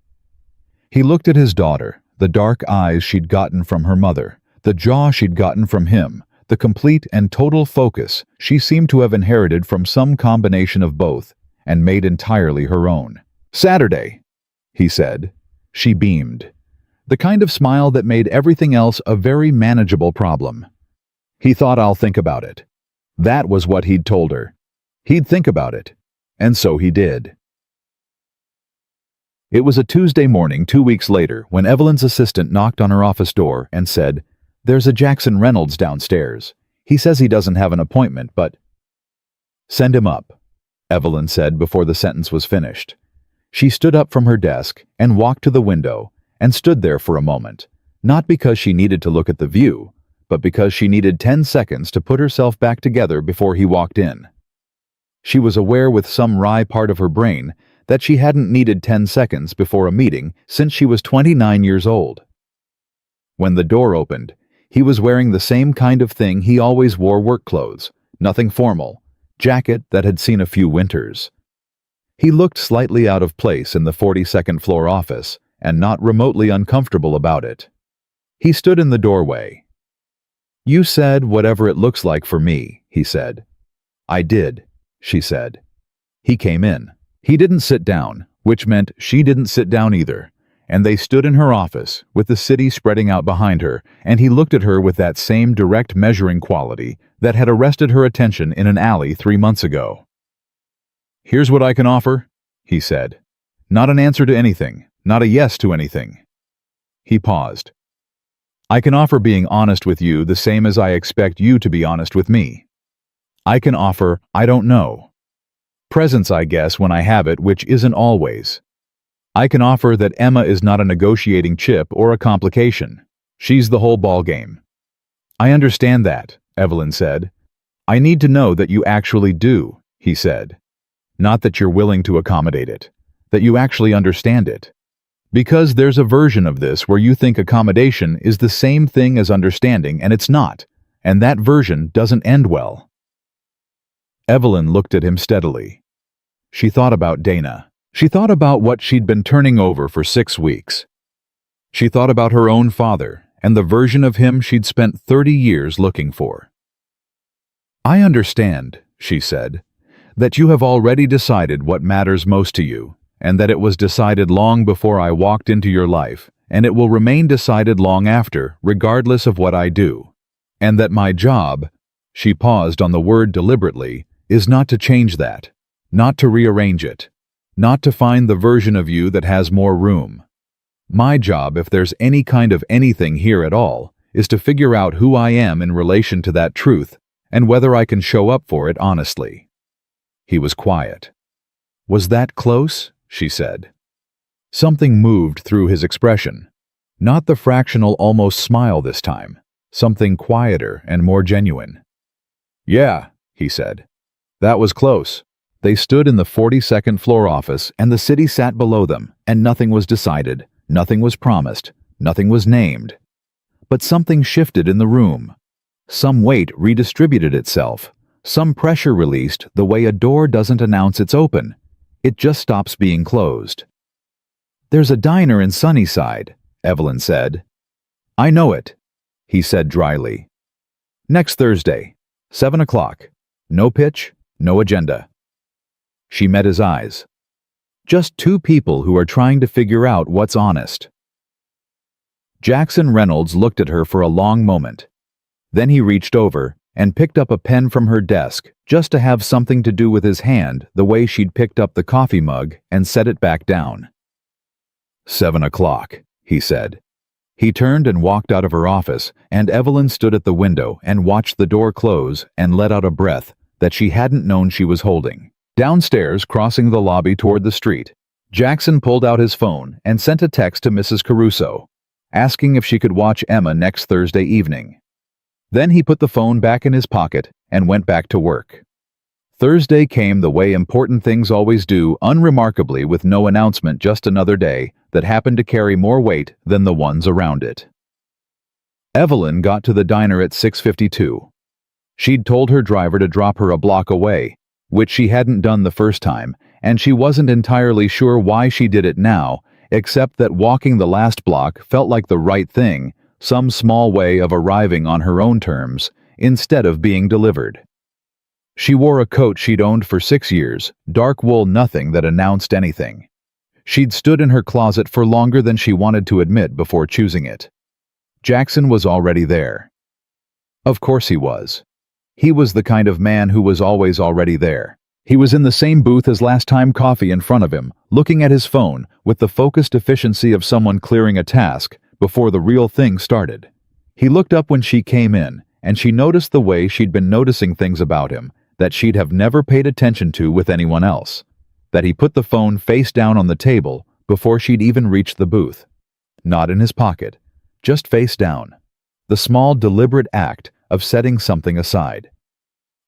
He looked at his daughter, the dark eyes she'd gotten from her mother, the jaw she'd gotten from him, the complete and total focus she seemed to have inherited from some combination of both, and made entirely her own. "Saturday," he said. She beamed. The kind of smile that made everything else a very manageable problem. He thought, "I'll think about it." That was what he'd told her. He'd think about it. And so he did. It was a Tuesday morning 2 weeks later when Evelyn's assistant knocked on her office door and said, "There's a Jackson Reynolds downstairs. He says he doesn't have an appointment, but—" "Send him up," Evelyn said before the sentence was finished. She stood up from her desk and walked to the window and stood there for a moment, not because she needed to look at the view, but because she needed 10 seconds to put herself back together before he walked in. She was aware with some wry part of her brain that she hadn't needed 10 seconds before a meeting since she was 29 years old. When the door opened, he was wearing the same kind of thing he always wore: work clothes, nothing formal, jacket that had seen a few winters. He looked slightly out of place in the 42nd floor office and not remotely uncomfortable about it. He stood in the doorway. "You said whatever it looks like for me," he said. "I did," she said. He came in. He didn't sit down, which meant she didn't sit down either, and they stood in her office with the city spreading out behind her, and he looked at her with that same direct measuring quality that had arrested her attention in an alley 3 months ago. "Here's what I can offer," he said. "Not an answer to anything, not a yes to anything." He paused. "I can offer being honest with you the same as I expect you to be honest with me. I can offer, I don't know. Presence, I guess, when I have it, which isn't always. I can offer that Emma is not a negotiating chip or a complication. She's the whole ballgame." "I understand that," Evelyn said. "I need to know that you actually do," he said. "Not that you're willing to accommodate it, that you actually understand it. Because there's a version of this where you think accommodation is the same thing as understanding, and it's not, and that version doesn't end well." Evelyn looked at him steadily. She thought about Dana. She thought about what she'd been turning over for 6 weeks. She thought about her own father and the version of him she'd spent 30 years looking for. "I understand," she said, "that you have already decided what matters most to you, and that it was decided long before I walked into your life, and it will remain decided long after, regardless of what I do. And that my job," she paused on the word deliberately, "is not to change that, not to rearrange it, not to find the version of you that has more room. My job, if there's any kind of anything here at all, is to figure out who I am in relation to that truth and whether I can show up for it honestly." He was quiet. "Was that close?" she said. Something moved through his expression. Not the fractional almost smile this time. Something quieter and more genuine. "Yeah," he said. "That was close." They stood in the 42nd floor office, and the city sat below them, and nothing was decided, nothing was promised, nothing was named. But something shifted in the room. Some weight redistributed itself. Some pressure released the way a door doesn't announce it's open. It just stops being closed. "There's a diner in Sunnyside," Evelyn said. "I know it," he said dryly. "Next Thursday, 7 o'clock. No pitch, no agenda." She met his eyes. Just two people who are trying to figure out what's honest. Jackson Reynolds looked at her for a long moment. Then he reached over and picked up a pen from her desk just to have something to do with his hand the way she'd picked up the coffee mug and set it back down. 7 o'clock, he said. He turned and walked out of her office, and Evelyn stood at the window and watched the door close and let out a breath that she hadn't known she was holding. Downstairs, crossing the lobby toward the street, Jackson pulled out his phone and sent a text to Mrs. Caruso, asking if she could watch Emma next Thursday evening. Then he put the phone back in his pocket and went back to work. Thursday came the way important things always do, unremarkably, with no announcement, just another day that happened to carry more weight than the ones around it. Evelyn got to the diner at 6:52. She'd told her driver to drop her a block away, which she hadn't done the first time, and she wasn't entirely sure why she did it now, except that walking the last block felt like the right thing, some small way of arriving on her own terms, instead of being delivered. She wore a coat she'd owned for 6 years, dark wool nothing that announced anything. She'd stood in her closet for longer than she wanted to admit before choosing it. Jackson was already there. Of course he was. He was the kind of man who was always already there. He was in the same booth as last time, coffee in front of him, looking at his phone with the focused efficiency of someone clearing a task before the real thing started. He looked up when she came in, and she noticed the way she'd been noticing things about him that she'd have never paid attention to with anyone else. That he put the phone face down on the table before she'd even reached the booth. Not in his pocket, just face down. The small, deliberate act of setting something aside.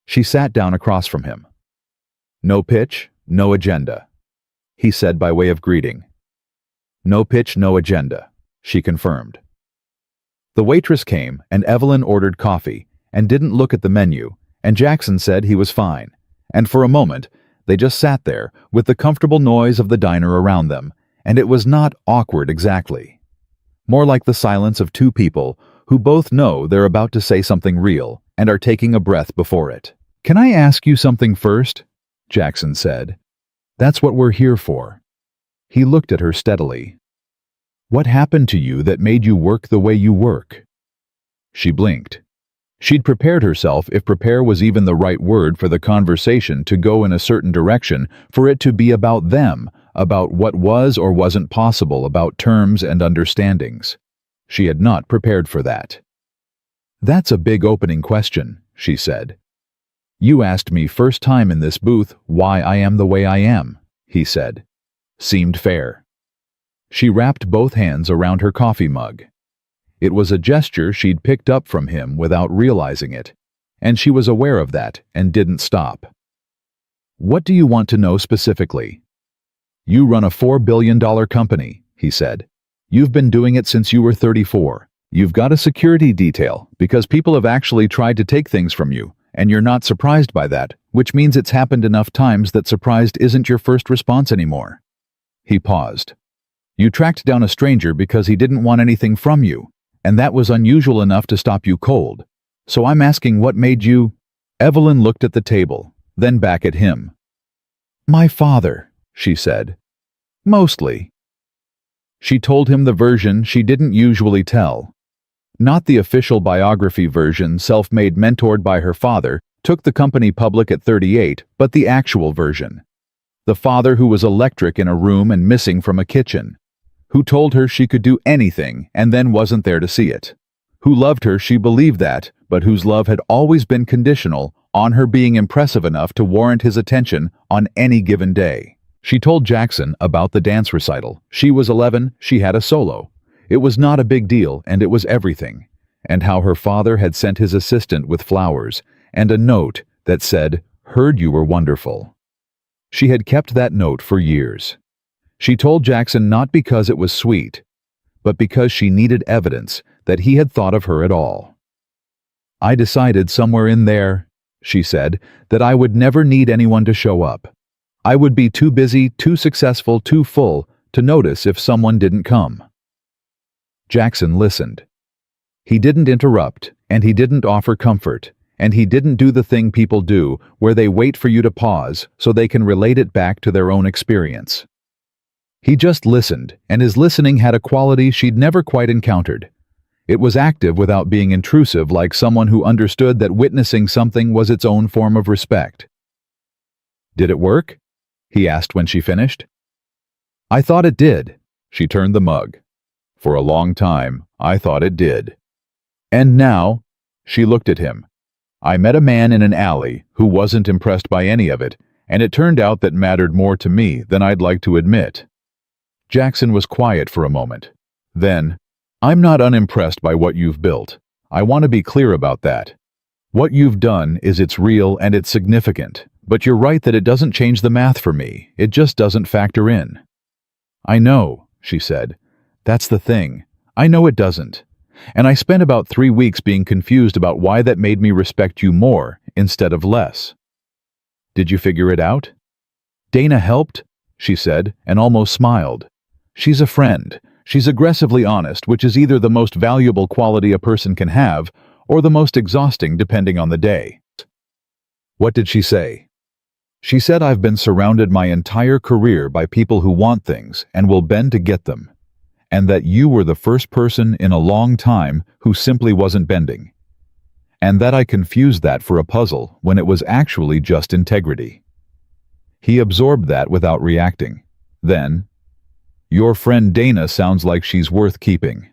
She sat down across from him. "No pitch, no agenda," he said by way of greeting. "No pitch, no agenda," she confirmed. The waitress came, and Evelyn ordered coffee, and didn't look at the menu, and Jackson said he was fine. And for a moment, they just sat there, with the comfortable noise of the diner around them, and it was not awkward exactly. More like the silence of two people who both know they're about to say something real, and are taking a breath before it. "Can I ask you something first?" Jackson said. "That's what we're here for." He looked at her steadily. "What happened to you that made you work the way you work?" She blinked. She'd prepared herself, if prepare was even the right word for the conversation to go in a certain direction, for it to be about them, about what was or wasn't possible, about terms and understandings. She had not prepared for that. "That's a big opening question," she said. "You asked me first time in this booth why I am the way I am," he said. Seemed fair. She wrapped both hands around her coffee mug. It was a gesture she'd picked up from him without realizing it, and she was aware of that and didn't stop. "What do you want to know specifically?" "You run a $4 billion company," he said. "You've been doing it since you were 34. You've got a security detail because people have actually tried to take things from you, and you're not surprised by that, which means it's happened enough times that surprised isn't your first response anymore." He paused. "You tracked down a stranger because he didn't want anything from you, and that was unusual enough to stop you cold. So I'm asking what made you—" Evelyn looked at the table, then back at him. "My father," she said. "Mostly." She told him the version she didn't usually tell. Not the official biography version, self-made, mentored by her father, took the company public at 38, but the actual version. The father who was electric in a room and missing from a kitchen. Who told her she could do anything and then wasn't there to see it. Who loved her, she believed that, but whose love had always been conditional on her being impressive enough to warrant his attention on any given day. She told Jackson about the dance recital. She was 11, she had a solo. It was not a big deal, and it was everything. And how her father had sent his assistant with flowers and a note that said, "Heard you were wonderful." She had kept that note for years. She told Jackson not because it was sweet, but because she needed evidence that he had thought of her at all. "I decided somewhere in there," she said, "that I would never need anyone to show up. I would be too busy, too successful, too full to notice if someone didn't come." Jackson listened. He didn't interrupt, and he didn't offer comfort, and he didn't do the thing people do where they wait for you to pause so they can relate it back to their own experience. He just listened, and his listening had a quality she'd never quite encountered. It was active without being intrusive, like someone who understood that witnessing something was its own form of respect. "Did it work?" he asked when she finished. "I thought it did." She turned the mug. "For a long time, I thought it did. And now," she looked at him, "I met a man in an alley who wasn't impressed by any of it, and it turned out that mattered more to me than I'd like to admit." Jackson was quiet for a moment. Then, "I'm not unimpressed by what you've built. I want to be clear about that. What you've done it's real and it's significant, but you're right that it doesn't change the math for me. It just doesn't factor in." "I know," she said. "That's the thing. I know it doesn't. And I spent about 3 weeks being confused about why that made me respect you more instead of less." "Did you figure it out?" "Dana helped," she said, and almost smiled. She's a friend. She's aggressively honest, which is either the most valuable quality a person can have or the most exhausting depending on the day. What did she say? She said, I've been surrounded my entire career by people who want things and will bend to get them, and that you were the first person in a long time who simply wasn't bending. And that I confused that for a puzzle when it was actually just integrity. He absorbed that without reacting. Then, your friend Dana sounds like she's worth keeping.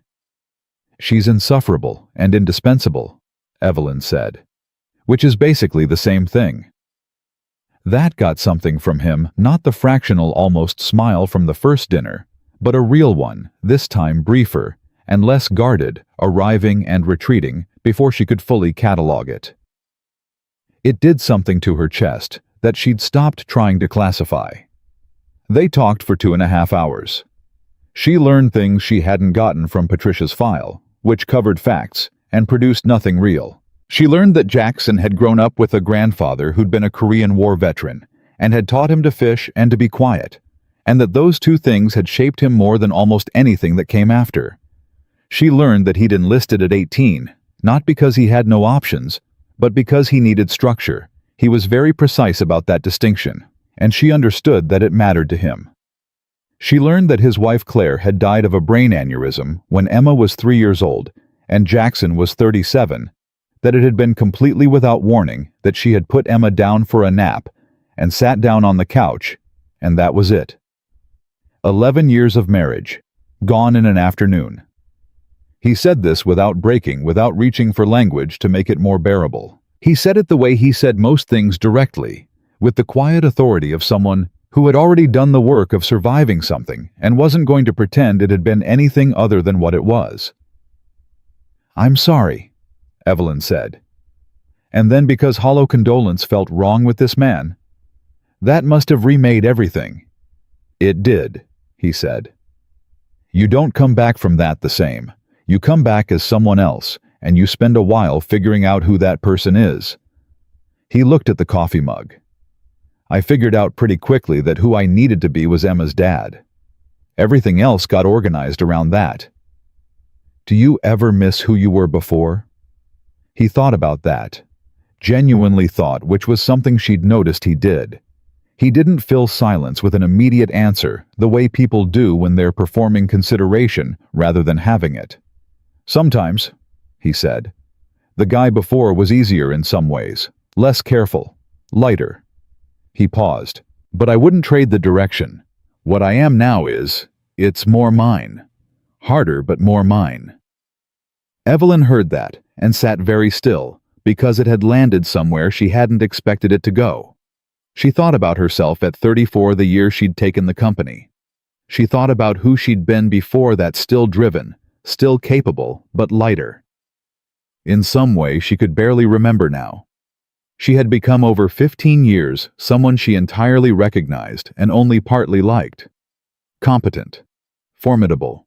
She's insufferable and indispensable, Evelyn said, which is basically the same thing. That got something from him, not the fractional almost smile from the first dinner, but a real one, this time briefer and less guarded, arriving and retreating before she could fully catalog it. It did something to her chest that she'd stopped trying to classify. They talked for 2.5 hours. She learned things she hadn't gotten from Patricia's file, which covered facts and produced nothing real. She learned that Jackson had grown up with a grandfather who'd been a Korean War veteran and had taught him to fish and to be quiet, and that those two things had shaped him more than almost anything that came after. She learned that he'd enlisted at 18, not because he had no options, but because he needed structure. He was very precise about that distinction, and she understood that it mattered to him. She learned that his wife Claire had died of a brain aneurysm when Emma was 3 years old and Jackson was 37, that it had been completely without warning, that she had put Emma down for a nap and sat down on the couch, and that was it. 11 years of marriage, gone in an afternoon. He said this without breaking, without reaching for language to make it more bearable. He said it the way he said most things, directly, with the quiet authority of someone who had already done the work of surviving something and wasn't going to pretend it had been anything other than what it was. I'm sorry, Evelyn said. And then, because hollow condolence felt wrong with this man, that must have remade everything. It did, he said. You don't come back from that the same. You come back as someone else, and you spend a while figuring out who that person is. He looked at the coffee mug. I figured out pretty quickly that who I needed to be was Emma's dad. Everything else got organized around that. Do you ever miss who you were before? He thought about that. Genuinely thought, which was something she'd noticed he did. He didn't fill silence with an immediate answer, the way people do when they're performing consideration rather than having it. Sometimes, he said. The guy before was easier in some ways, less careful, lighter. He paused. But I wouldn't trade the direction. What I am now is, it's more mine. Harder, but more mine. Evelyn heard that and sat very still, because it had landed somewhere she hadn't expected it to go. She thought about herself at 34, the year she'd taken the company. She thought about who she'd been before that, still driven, still capable, but lighter. In some way she could barely remember now. She had become, over 15 years, someone she entirely recognized and only partly liked. Competent. Formidable.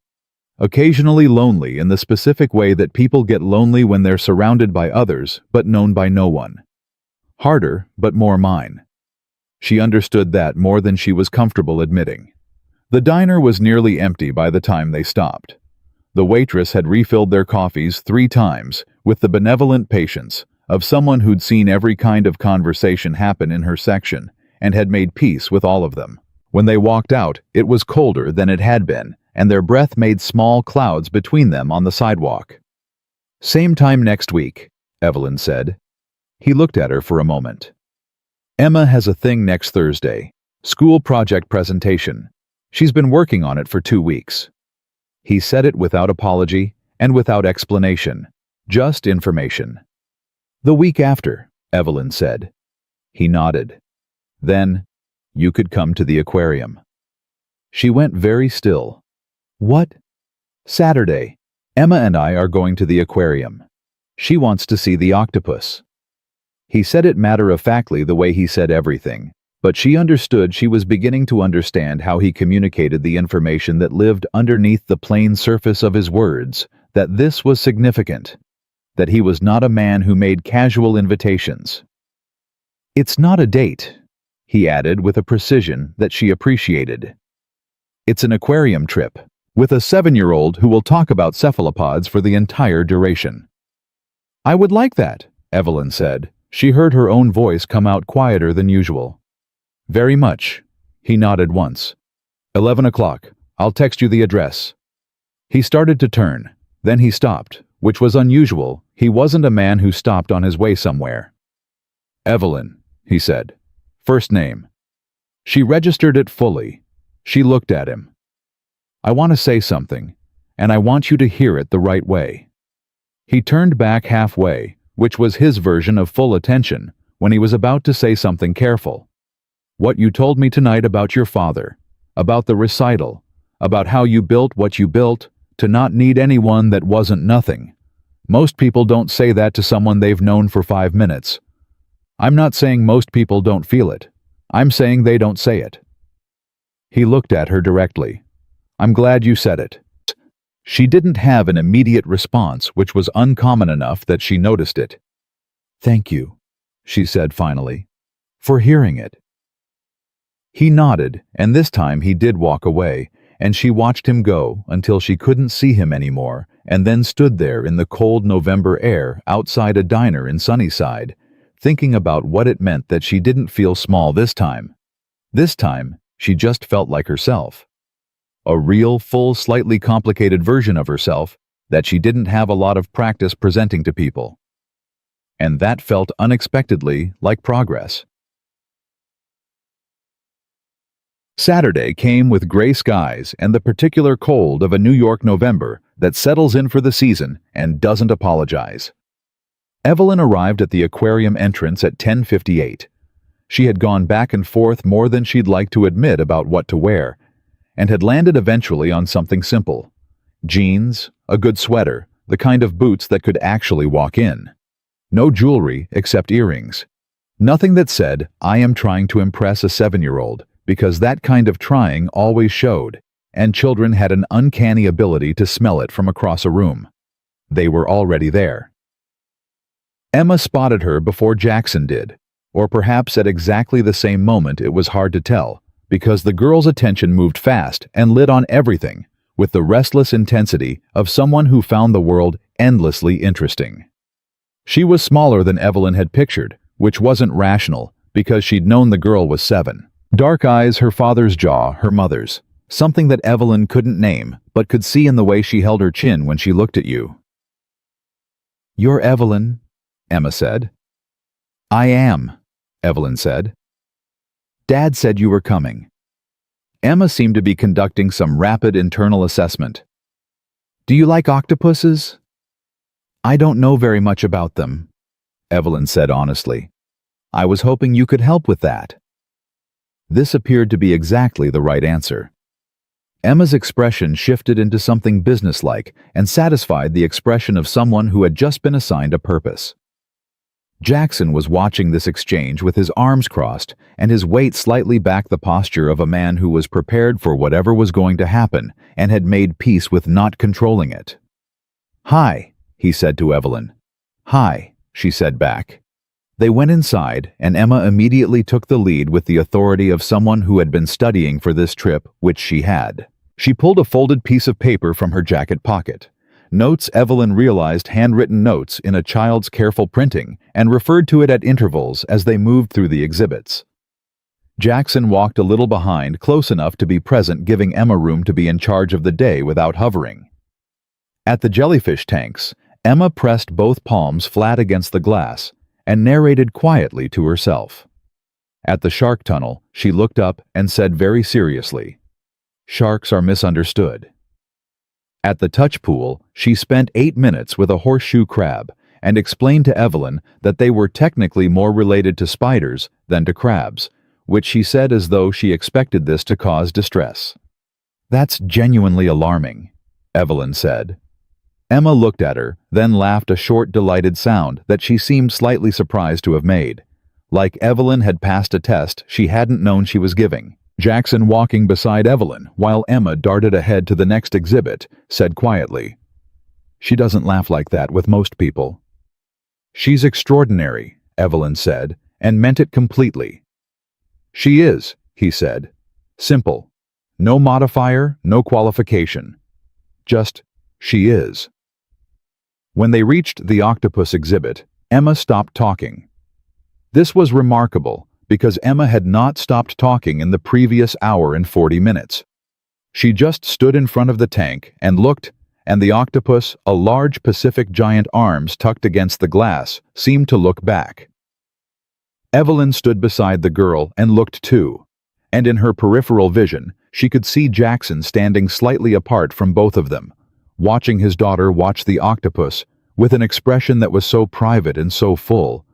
Occasionally lonely in the specific way that people get lonely when they're surrounded by others but known by no one. Harder, but more mine. She understood that more than she was comfortable admitting. The diner was nearly empty by the time they stopped. The waitress had refilled their coffees 3 times with the benevolent patience of someone who'd seen every kind of conversation happen in her section and had made peace with all of them. When they walked out, it was colder than it had been, and their breath made small clouds between them on the sidewalk. Same time next week, Evelyn said. He looked at her for a moment. Emma has a thing next Thursday. School project presentation. She's been working on it for 2 weeks. He said it without apology and without explanation, just information. The week after, Evelyn said. He nodded. Then, you could come to the aquarium. She went very still. What? Saturday. Emma and I are going to the aquarium. She wants to see the octopus. He said it matter-of-factly, the way he said everything, but she understood. She was beginning to understand how he communicated the information that lived underneath the plain surface of his words, that this was significant, that he was not a man who made casual invitations. It's not a date, he added with a precision that she appreciated. It's an aquarium trip, with a 7-year-old who will talk about cephalopods for the entire duration. I would like that, Evelyn said. She heard her own voice come out quieter than usual. Very much. He nodded once. 11 o'clock. I'll text you the address. He started to turn. Then he stopped, which was unusual. He wasn't a man who stopped on his way somewhere. Evelyn, he said. First name. She registered it fully. She looked at him. I want to say something, and I want you to hear it the right way. He turned back halfway, which was his version of full attention, when he was about to say something careful. What you told me tonight about your father, about the recital, about how you built what you built, to not need anyone that wasn't nothing. Most people don't say that to someone they've known for 5 minutes. I'm not saying most people don't feel it. I'm saying they don't say it. He looked at her directly. I'm glad you said it. She didn't have an immediate response, which was uncommon enough that she noticed it. Thank you, she said finally, for hearing it. He nodded, and this time he did walk away, and she watched him go until she couldn't see him anymore, and then stood there in the cold November air outside a diner in Sunnyside, thinking about what it meant that she didn't feel small this time. This time, she just felt like herself. A real, full, slightly complicated version of herself that she didn't have a lot of practice presenting to people. And that felt unexpectedly like progress. Saturday came with gray skies and the particular cold of a New York November that settles in for the season and doesn't apologize. Evelyn arrived at the aquarium entrance at 10:58. She had gone back and forth more than she'd like to admit about what to wear, and had landed eventually on something simple. Jeans, a good sweater, the kind of boots that could actually walk in. No jewelry except earrings. Nothing that said, I am trying to impress a 7-year-old, because that kind of trying always showed, and children had an uncanny ability to smell it from across a room. They were already there. Emma spotted her before Jackson did, or perhaps at exactly the same moment. It was hard to tell, because the girl's attention moved fast and lit on everything, with the restless intensity of someone who found the world endlessly interesting. She was smaller than Evelyn had pictured, which wasn't rational, because she'd known the girl was 7. Dark eyes, her father's jaw, her mother's. Something that Evelyn couldn't name, but could see in the way she held her chin when she looked at you. You're Evelyn, Emma said. I am, Evelyn said. Dad said you were coming. Emma seemed to be conducting some rapid internal assessment. Do you like octopuses? I don't know very much about them, Evelyn said honestly. I was hoping you could help with that. This appeared to be exactly the right answer. Emma's expression shifted into something businesslike and satisfied the expression of someone who had just been assigned a purpose. Jackson was watching this exchange with his arms crossed and his weight slightly back, the posture of a man who was prepared for whatever was going to happen and had made peace with not controlling it. Hi, he said to Evelyn. Hi, she said back. They went inside, and Emma immediately took the lead with the authority of someone who had been studying for this trip, which she had. She pulled a folded piece of paper from her jacket pocket. Notes Evelyn realized handwritten notes in a child's careful printing, and referred to it at intervals as they moved through the exhibits. Jackson walked a little behind, close enough to be present, giving Emma room to be in charge of the day without hovering. At the jellyfish tanks, Emma pressed both palms flat against the glass and narrated quietly to herself. At the shark tunnel, she looked up and said very seriously, "Sharks are misunderstood." At the touch pool, she spent 8 minutes with a horseshoe crab and explained to Evelyn that they were technically more related to spiders than to crabs, which she said as though she expected this to cause distress. That's genuinely alarming, Evelyn said. Emma looked at her, then laughed a short, delighted sound that she seemed slightly surprised to have made. Like Evelyn had passed a test she hadn't known she was giving. Jackson, walking beside Evelyn while Emma darted ahead to the next exhibit, said quietly, "She doesn't laugh like that with most people." "She's extraordinary," Evelyn said, and meant it completely. "She is," he said. "Simple. No modifier, no qualification. Just, she is. When they reached the octopus exhibit, Emma stopped talking. This was remarkable because Emma had not stopped talking in the previous hour and 40 minutes. She just stood in front of the tank and looked, and the octopus, a large Pacific giant arms tucked against the glass, seemed to look back. Evelyn stood beside the girl and looked too, and in her peripheral vision, she could see Jackson standing slightly apart from both of them, watching his daughter watch the octopus with an expression that was so private and so full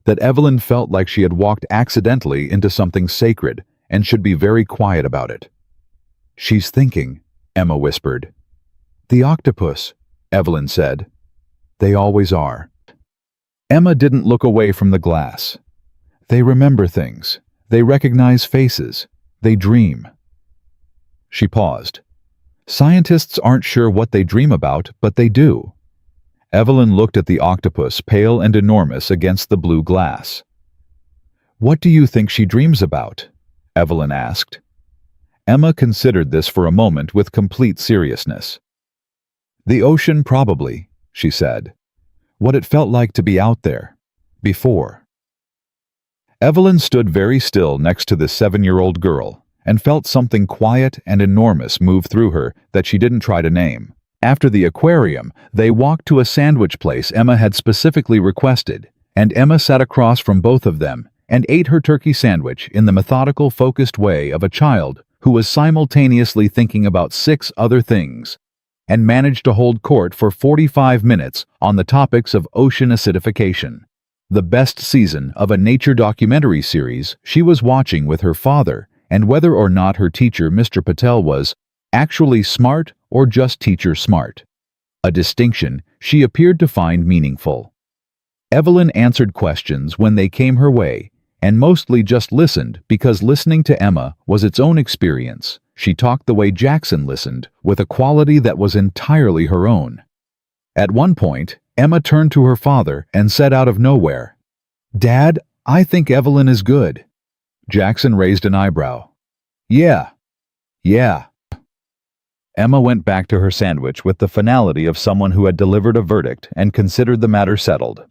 that Evelyn felt like she had walked accidentally into something sacred and should be very quiet about it. "She's thinking," Emma whispered. "The octopus," Evelyn said. "They always are." Emma didn't look away from the glass. "They remember things. They recognize faces. They dream." She paused. "Scientists aren't sure what they dream about, but they do." Evelyn looked at the octopus, pale and enormous against the blue glass. "What do you think she dreams about?" Evelyn asked. Emma considered this for a moment with complete seriousness. "The ocean, probably," she said. "What it felt like to be out there. Before." Evelyn stood very still next to the 7-year-old girl and felt something quiet and enormous move through her that she didn't try to name. After the aquarium, they walked to a sandwich place Emma had specifically requested, and Emma sat across from both of them and ate her turkey sandwich in the methodical, focused way of a child who was simultaneously thinking about 6 other things, and managed to hold court for 45 minutes on the topics of ocean acidification, the best season of a nature documentary series she was watching with her father, and whether or not her teacher, Mr. Patel, was actually smart or just teacher smart, a distinction she appeared to find meaningful. Evelyn answered questions when they came her way, and mostly just listened because listening to Emma was its own experience. She talked the way Jackson listened, with a quality that was entirely her own. At one point, Emma turned to her father and said out of nowhere, "Dad, I think Evelyn is good." Jackson raised an eyebrow. Yeah. Emma went back to her sandwich with the finality of someone who had delivered a verdict and considered the matter settled.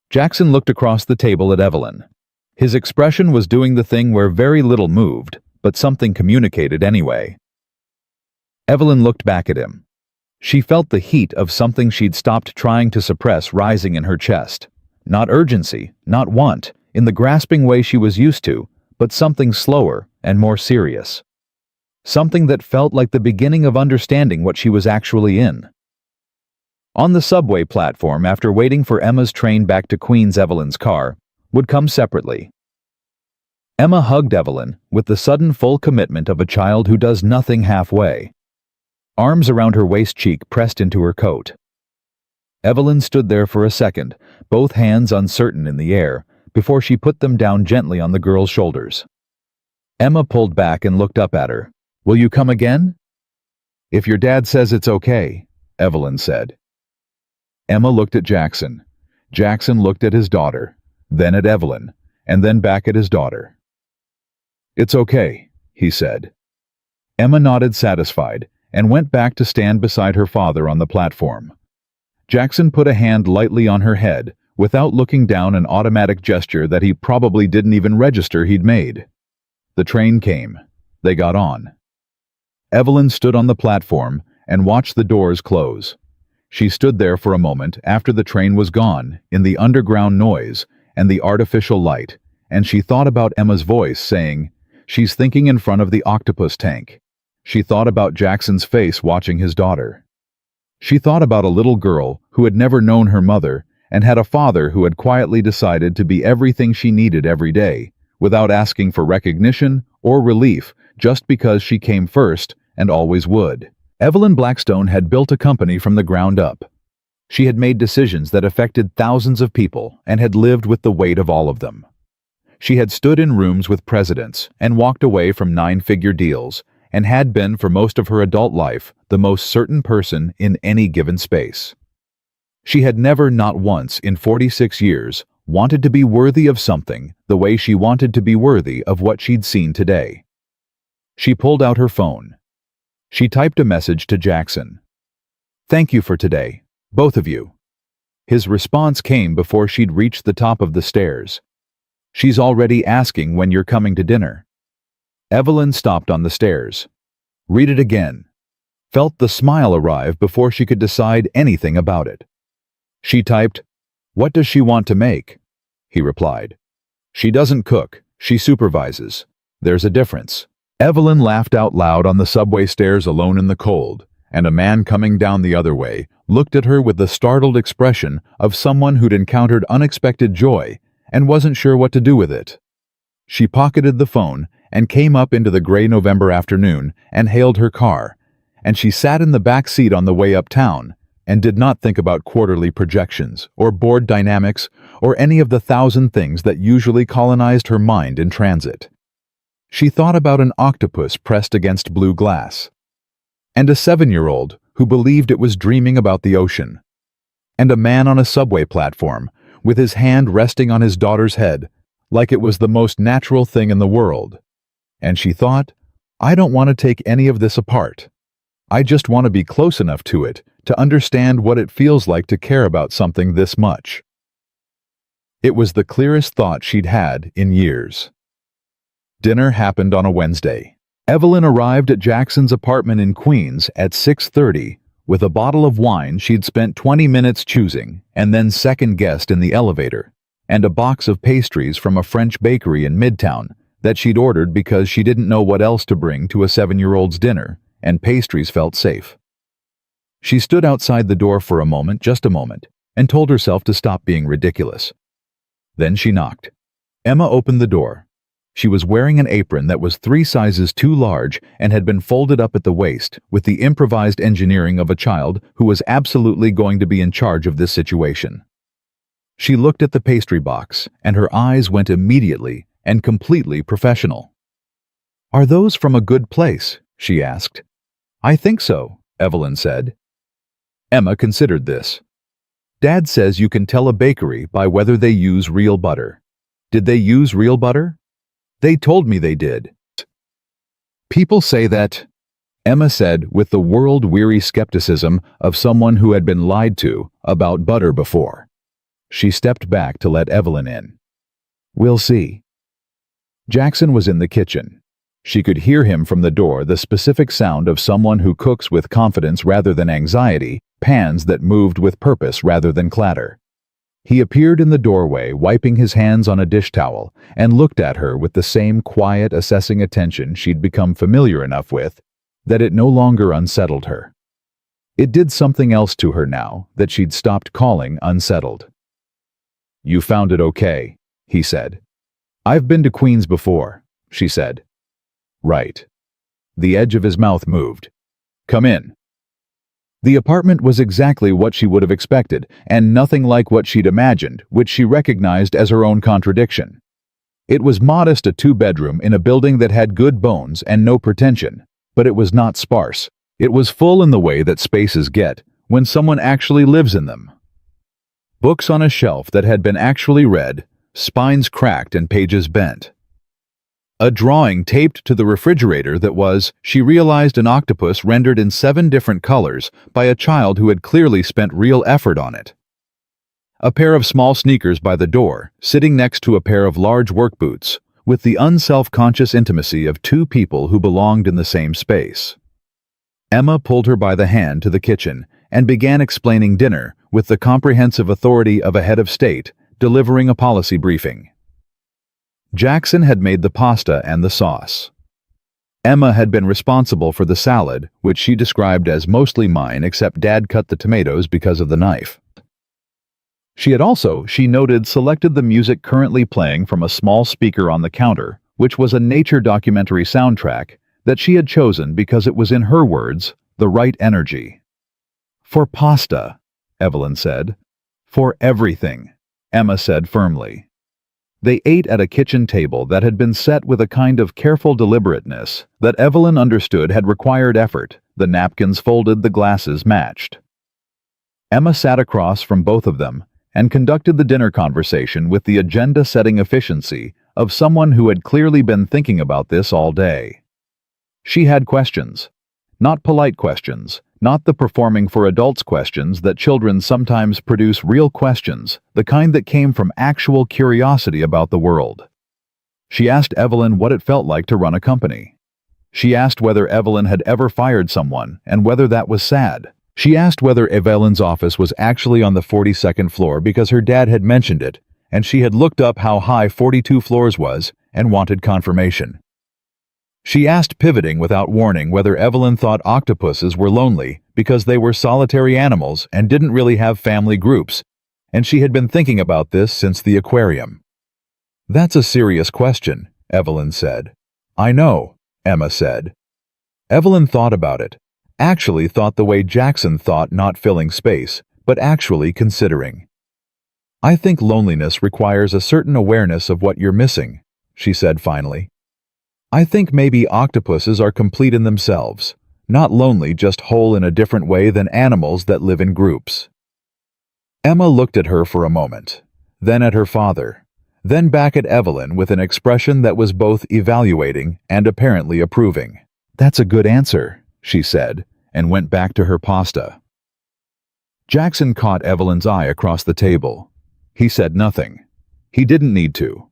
Jackson looked across the table at Evelyn. His expression was doing the thing where very little moved, but something communicated anyway. Evelyn looked back at him. She felt the heat of something she'd stopped trying to suppress rising in her chest. Not urgency, not want, in the grasping way she was used to, but something slower and more serious. Something that felt like the beginning of understanding what she was actually in. On the subway platform, after waiting for Emma's train back to Queens, Evelyn's car would come separately. Emma hugged Evelyn with the sudden full commitment of a child who does nothing halfway. Arms around her waist cheek pressed into her coat. Evelyn stood there for a second, both hands uncertain in the air, before she put them down gently on the girl's shoulders. Emma pulled back and looked up at her. "Will you come again?" "If your dad says it's okay," Evelyn said. Emma looked at Jackson. Jackson looked at his daughter, then at Evelyn, and then back at his daughter. "It's okay," he said. Emma nodded satisfied and went back to stand beside her father on the platform. Jackson put a hand lightly on her head without looking down, an automatic gesture that he probably didn't even register he'd made. The train came. They got on. Evelyn stood on the platform and watched the doors close. She stood there for a moment after the train was gone, in the underground noise and the artificial light, and she thought about Emma's voice saying, "She's thinking," in front of the octopus tank. She thought about Jackson's face watching his daughter. She thought about a little girl who had never known her mother and had a father who had quietly decided to be everything she needed every day, without asking for recognition or relief, just because she came first and always would. Evelyn Blackstone had built a company from the ground up. She had made decisions that affected thousands of people and had lived with the weight of all of them. She had stood in rooms with presidents and walked away from 9-figure deals, and had been for most of her adult life the most certain person in any given space. She had never, not once in 46 years, wanted to be worthy of something the way she wanted to be worthy of what she'd seen today. She pulled out her phone. She typed a message to Jackson. "Thank you for today, both of you." His response came before she'd reached the top of the stairs. "She's already asking when you're coming to dinner." Evelyn stopped on the stairs. "Read it again." Felt the smile arrive before she could decide anything about it. She typed, "What does she want to make?" He replied, "She doesn't cook, she supervises. There's a difference." Evelyn laughed out loud on the subway stairs alone in the cold, and a man coming down the other way looked at her with the startled expression of someone who'd encountered unexpected joy and wasn't sure what to do with it. She pocketed the phone and came up into the gray November afternoon and hailed her car, and she sat in the back seat on the way uptown and did not think about quarterly projections or board dynamics or any of the 1,000 things that usually colonized her mind in transit. She thought about an octopus pressed against blue glass, and a 7-year-old who believed it was dreaming about the ocean, and a man on a subway platform with his hand resting on his daughter's head like it was the most natural thing in the world. And she thought, I don't want to take any of this apart. I just want to be close enough to it to understand what it feels like to care about something this much. It was the clearest thought she'd had in years. Dinner happened on a Wednesday. Evelyn arrived at Jackson's apartment in Queens at 6:30 with a bottle of wine she'd spent 20 minutes choosing and then second-guessed in the elevator, and a box of pastries from a French bakery in Midtown that she'd ordered because she didn't know what else to bring to a 7-year-old's dinner, and pastries felt safe. She stood outside the door for a moment, just a moment, and told herself to stop being ridiculous. Then she knocked. Emma opened the door. She was wearing an apron that was 3 sizes too large and had been folded up at the waist with the improvised engineering of a child who was absolutely going to be in charge of this situation. She looked at the pastry box, and her eyes went immediately and completely professional. "Are those from a good place?" she asked. "I think so," Evelyn said. Emma considered this. "Dad says you can tell a bakery by whether they use real butter. Did they use real butter?" "They told me they did." "People say that," Emma said with the world-weary skepticism of someone who had been lied to about butter before. She stepped back to let Evelyn in. "We'll see." Jackson was in the kitchen. She could hear him from the door, the specific sound of someone who cooks with confidence rather than anxiety, pans that moved with purpose rather than clatter. He appeared in the doorway, wiping his hands on a dish towel, and looked at her with the same quiet, assessing attention she'd become familiar enough with, that it no longer unsettled her. It did something else to her now that she'd stopped calling unsettled. "You found it okay," he said. "I've been to Queens before," she said. "Right." The edge of his mouth moved. "Come in." The apartment was exactly what she would have expected, and nothing like what she'd imagined, which she recognized as her own contradiction. It was modest, a 2-bedroom in a building that had good bones and no pretension, but it was not sparse. It was full in the way that spaces get when someone actually lives in them. Books on a shelf that had been actually read, spines cracked and pages bent. A drawing taped to the refrigerator that was, she realized, an octopus rendered in 7 different colors by a child who had clearly spent real effort on it. A pair of small sneakers by the door, sitting next to a pair of large work boots, with the unself-conscious intimacy of 2 people who belonged in the same space. Emma pulled her by the hand to the kitchen and began explaining dinner with the comprehensive authority of a head of state delivering a policy briefing. Jackson had made the pasta and the sauce. Emma had been responsible for the salad, which she described as mostly mine except Dad cut the tomatoes because of the knife. She had also, she noted, selected the music currently playing from a small speaker on the counter, which was a nature documentary soundtrack that she had chosen because it was, in her words, the right energy. "For pasta," Evelyn said. "For everything," Emma said firmly. They ate at a kitchen table that had been set with a kind of careful deliberateness that Evelyn understood had required effort. The napkins folded, the glasses matched. Emma sat across from both of them and conducted the dinner conversation with the agenda-setting efficiency of someone who had clearly been thinking about this all day. She had questions. Not polite questions, not the performing for adults questions that children sometimes produce, real questions, the kind that came from actual curiosity about the world. She asked Evelyn what it felt like to run a company. She asked whether Evelyn had ever fired someone and whether that was sad. She asked whether Evelyn's office was actually on the 42nd floor because her dad had mentioned it, and she had looked up how high 42 floors was and wanted confirmation. She asked, pivoting without warning, whether Evelyn thought octopuses were lonely because they were solitary animals and didn't really have family groups, and she had been thinking about this since the aquarium. "That's a serious question," Evelyn said. "I know," Emma said. Evelyn thought about it, actually thought the way Jackson thought, not filling space, but actually considering. "I think loneliness requires a certain awareness of what you're missing," she said finally. "I think maybe octopuses are complete in themselves, not lonely, just whole in a different way than animals that live in groups." Emma looked at her for a moment, then at her father, then back at Evelyn with an expression that was both evaluating and apparently approving. "That's a good answer," she said, and went back to her pasta. Jackson caught Evelyn's eye across the table. He said nothing. He didn't need to.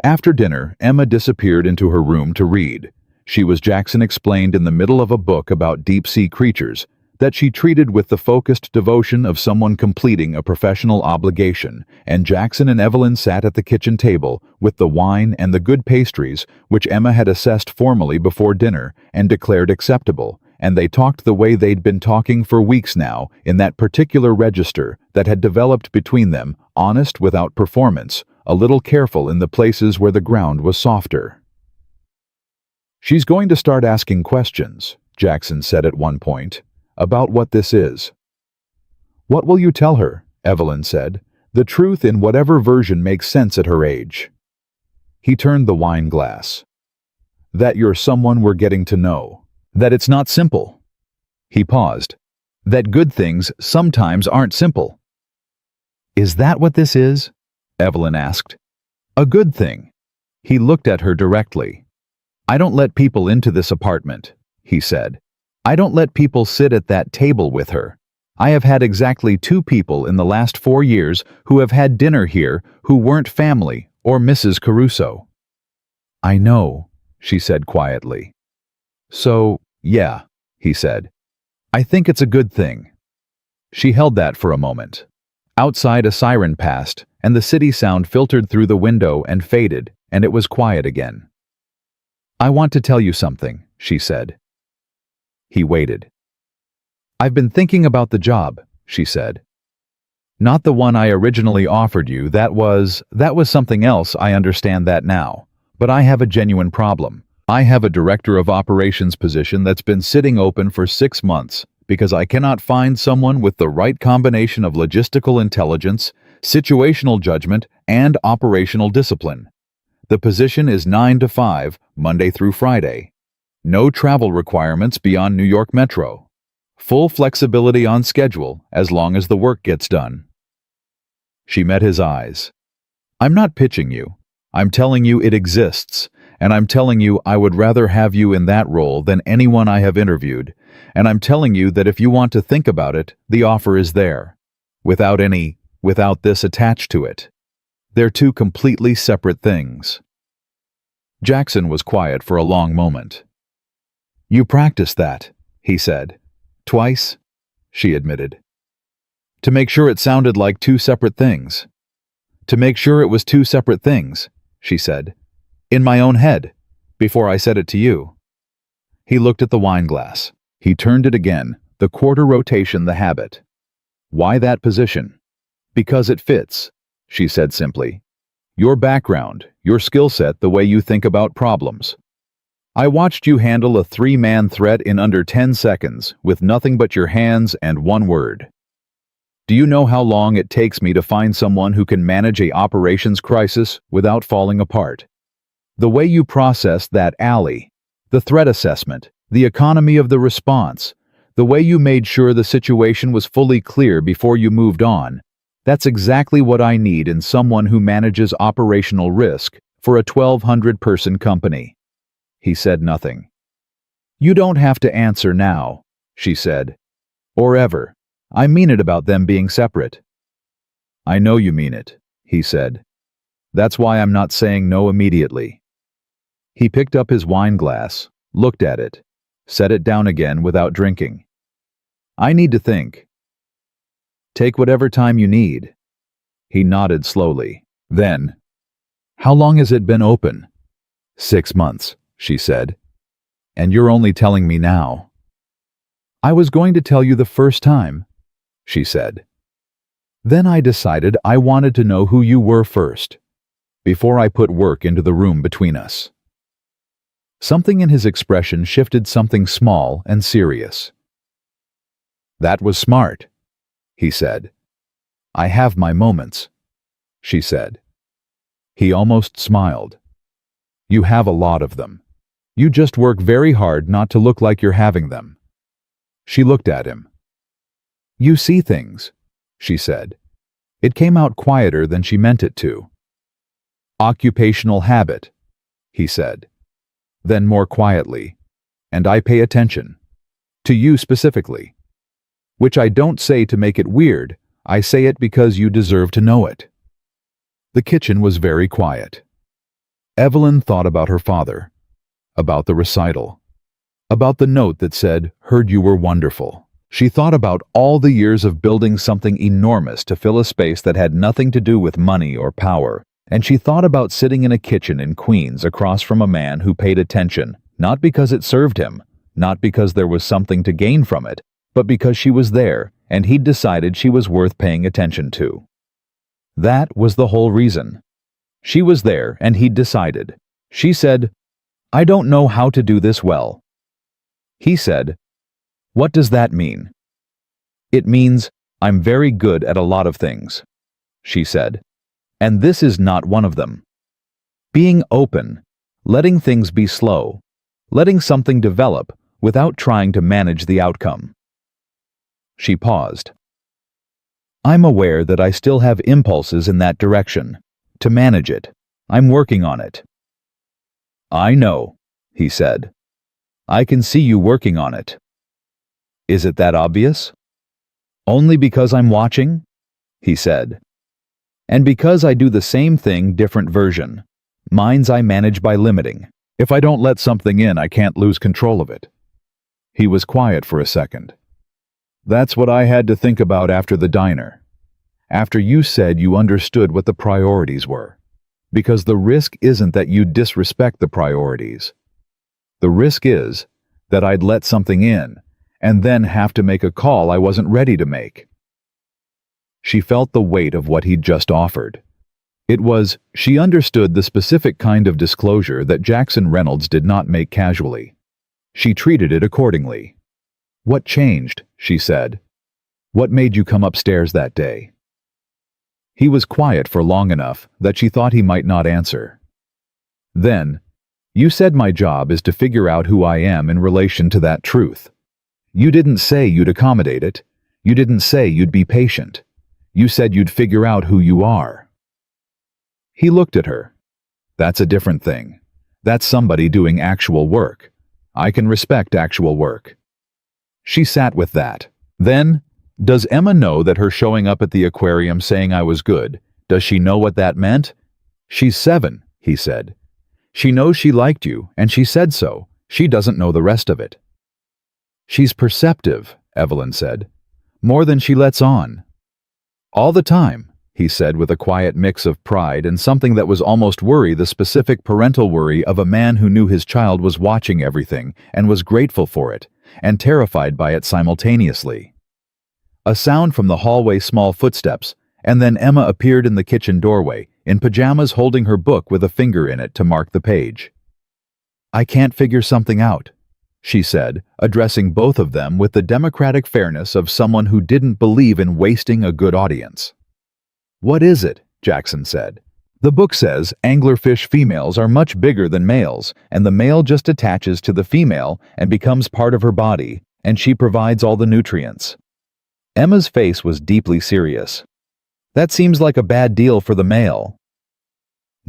After dinner, Emma disappeared into her room to read. She was, Jackson explained, in the middle of a book about deep-sea creatures that she treated with the focused devotion of someone completing a professional obligation, and Jackson and Evelyn sat at the kitchen table with the wine and the good pastries which Emma had assessed formally before dinner and declared acceptable, and they talked the way they'd been talking for weeks now, in that particular register that had developed between them, honest without performance, a little careful in the places where the ground was softer. "She's going to start asking questions," Jackson said at one point, "about what this is." "What will you tell her?" Evelyn said. "The truth in whatever version makes sense at her age." He turned the wine glass. "That you're someone we're getting to know. That it's not simple." He paused. "That good things sometimes aren't simple." "Is that what this is?" Evelyn asked. "A good thing." He looked at her directly. "I don't let people into this apartment," he said. "I don't let people sit at that table with her. I have had exactly 2 people in the last 4 years who have had dinner here who weren't family or Mrs. Caruso." "I know," she said quietly. "So, yeah," he said. "I think it's a good thing." She held that for a moment. Outside, a siren passed, and the city sound filtered through the window and faded, and it was quiet again. "I want to tell you something," she said. He waited. "I've been thinking about the job," she said. "Not the one I originally offered you. That was something else. I understand that now. But I have a genuine problem. I have a director of operations position that's been sitting open for 6 months because I cannot find someone with the right combination of logistical intelligence, situational judgment, and operational discipline. The position is 9 to 5, Monday through Friday. No travel requirements beyond New York Metro. Full flexibility on schedule as long as the work gets done." She met his eyes. "I'm not pitching you. I'm telling you it exists, and I'm telling you I would rather have you in that role than anyone I have interviewed, and I'm telling you that if you want to think about it, the offer is there. Without this attached to it. They're 2 completely separate things." Jackson was quiet for a long moment. "You practiced that," he said. "Twice?" she admitted. "To make sure it sounded like 2 separate things." "To make sure it was 2 separate things," she said. "In my own head, before I said it to you." He looked at the wine glass. He turned it again, the quarter rotation the habit. "Why that position?" "Because it fits," she said simply. "Your background, your skill set, the way you think about problems. I watched you handle a 3-man threat in under 10 seconds with nothing but your hands and 1 word. Do you know how long it takes me to find someone who can manage a operations crisis without falling apart? The way you processed that alley, the threat assessment, the economy of the response, the way you made sure the situation was fully clear before you moved on, that's exactly what I need in someone who manages operational risk for a 1,200-person company." He said nothing. You don't have to answer now, she said. Or ever. I mean it about them being separate. I know you mean it, he said. That's why I'm not saying no immediately. He picked up his wine glass, looked at it, set it down again without drinking. I need to think. Take whatever time you need. He nodded slowly. Then, how long has it been open? 6 months, she said. And you're only telling me now. I was going to tell you the first time, she said. Then I decided I wanted to know who you were first, before I put work into the room between us. Something in his expression shifted something small and serious. That was smart, he said. I have my moments, she said. He almost smiled. You have a lot of them. You just work very hard not to look like you're having them. She looked at him. You see things, she said. It came out quieter than she meant it to. Occupational habit, he said. Then more quietly, and I pay attention. To you specifically. Which I don't say to make it weird, I say it because you deserve to know it. The kitchen was very quiet. Evelyn thought about her father, about the recital, about the note that said, "Heard you were wonderful." She thought about all the years of building something enormous to fill a space that had nothing to do with money or power, and she thought about sitting in a kitchen in Queens across from a man who paid attention, not because it served him, not because there was something to gain from it, but because she was there, and he'd decided she was worth paying attention to. That was the whole reason. She was there, and he'd decided. She said, I don't know how to do this well. He said, what does that mean? It means, I'm very good at a lot of things, she said. And this is not one of them. Being open, letting things be slow, letting something develop without trying to manage the outcome. She paused. I'm aware that I still have impulses in that direction. To manage it. I'm working on it. I know, he said. I can see you working on it. Is it that obvious? Only because I'm watching? He said. And because I do the same thing, different version. Mine's I manage by limiting. If I don't let something in, I can't lose control of it. He was quiet for a second. That's what I had to think about after the diner. After you said you understood what the priorities were. Because the risk isn't that you disrespect the priorities. The risk is that I'd let something in, and then have to make a call I wasn't ready to make. She felt the weight of what he'd just offered. She understood the specific kind of disclosure that Jackson Reynolds did not make casually. She treated it accordingly. What changed? She said. What made you come upstairs that day? He was quiet for long enough that she thought he might not answer. Then, you said my job is to figure out who I am in relation to that truth. You didn't say you'd accommodate it. You didn't say you'd be patient. You said you'd figure out who you are. He looked at her. That's a different thing. That's somebody doing actual work. I can respect actual work. She sat with that. Then, does Emma know that her showing up at the aquarium saying I was good, does she know what that meant? She's 7, he said. She knows she liked you, and she said so. She doesn't know the rest of it. She's perceptive, Evelyn said. More than she lets on. All the time, he said with a quiet mix of pride and something that was almost worry, the specific parental worry of a man who knew his child was watching everything and was grateful for it, and terrified by it simultaneously. A sound from the hallway, small footsteps, and then Emma appeared in the kitchen doorway, in pajamas holding her book with a finger in it to mark the page. I can't figure something out, she said, addressing both of them with the democratic fairness of someone who didn't believe in wasting a good audience. What is it? Jackson said. The book says anglerfish females are much bigger than males, and the male just attaches to the female and becomes part of her body, and she provides all the nutrients. Emma's face was deeply serious. That seems like a bad deal for the male.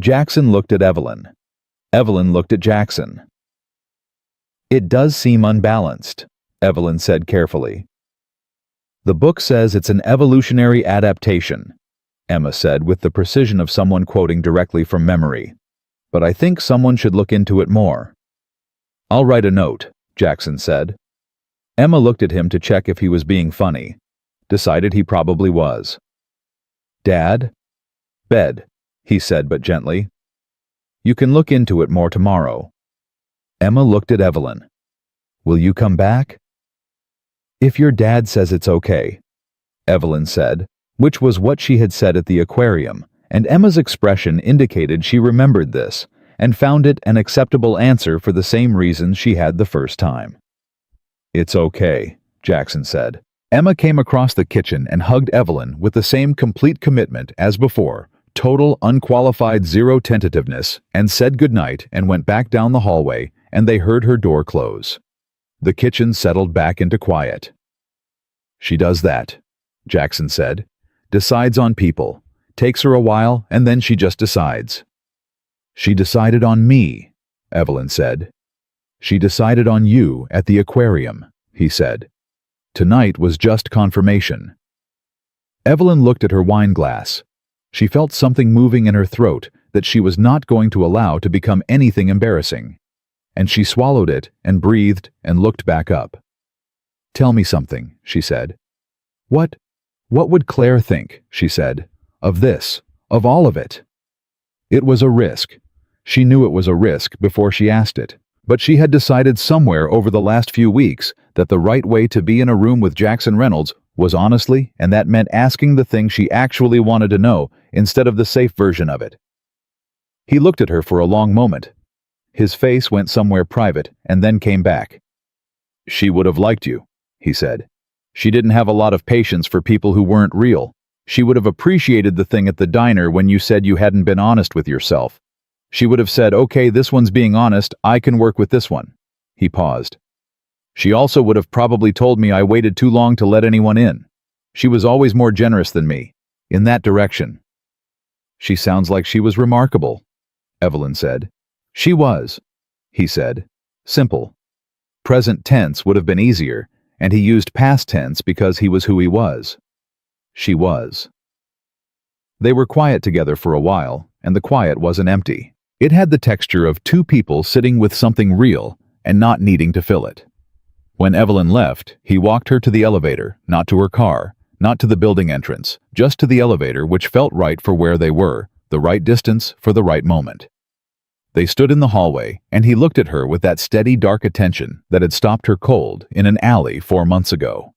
Jackson looked at Evelyn. Evelyn looked at Jackson. It does seem unbalanced, Evelyn said carefully. The book says it's an evolutionary adaptation, Emma said with the precision of someone quoting directly from memory. But I think someone should look into it more. I'll write a note, Jackson said. Emma looked at him to check if he was being funny. Decided he probably was. Dad? Bed, he said but gently. You can look into it more tomorrow. Emma looked at Evelyn. Will you come back? If your dad says it's okay, Evelyn said, which was what she had said at the aquarium, and Emma's expression indicated she remembered this and found it an acceptable answer for the same reasons she had the first time. It's okay, Jackson said. Emma came across the kitchen and hugged Evelyn with the same complete commitment as before, total unqualified zero tentativeness, and said goodnight and went back down the hallway, and they heard her door close. The kitchen settled back into quiet. She does that, Jackson said. Decides on people. Takes her a while, and then she just decides. She decided on me, Evelyn said. She decided on you at the aquarium, he said. Tonight was just confirmation. Evelyn looked at her wine glass. She felt something moving in her throat that she was not going to allow to become anything embarrassing. And she swallowed it and breathed and looked back up. Tell me something, she said. What would Claire think, she said, of this, of all of it? It was a risk. She knew it was a risk before she asked it, but she had decided somewhere over the last few weeks that the right way to be in a room with Jackson Reynolds was honestly, and that meant asking the thing she actually wanted to know instead of the safe version of it. He looked at her for a long moment. His face went somewhere private and then came back. She would have liked you, he said. She didn't have a lot of patience for people who weren't real. She would have appreciated the thing at the diner when you said you hadn't been honest with yourself. She would have said, okay, this one's being honest, I can work with this one. He paused. She also would have probably told me I waited too long to let anyone in. She was always more generous than me, in that direction. She sounds like she was remarkable, Evelyn said. She was, he said. Simple. Present tense would have been easier, and he used past tense because he was who he was. She was. They were quiet together for a while, and the quiet wasn't empty. It had the texture of two people sitting with something real and not needing to fill it. When Evelyn left, he walked her to the elevator, not to her car, not to the building entrance, just to the elevator, which felt right for where they were, the right distance for the right moment. They stood in the hallway, and he looked at her with that steady, dark attention that had stopped her cold in an alley 4 months ago.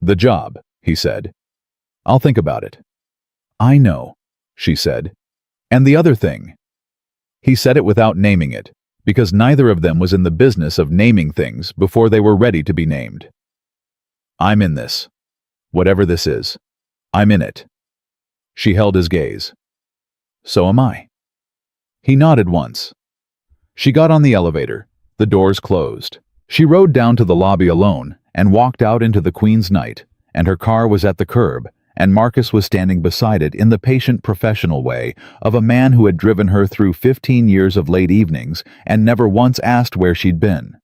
The job, he said. I'll think about it. I know, she said. And the other thing. He said it without naming it, because neither of them was in the business of naming things before they were ready to be named. I'm in this. Whatever this is. I'm in it. She held his gaze. So am I. He nodded once. She got on the elevator. The doors closed. She rode down to the lobby alone and walked out into the Queen's night, and her car was at the curb, and Marcus was standing beside it in the patient professional way of a man who had driven her through 15 years of late evenings and never once asked where she'd been.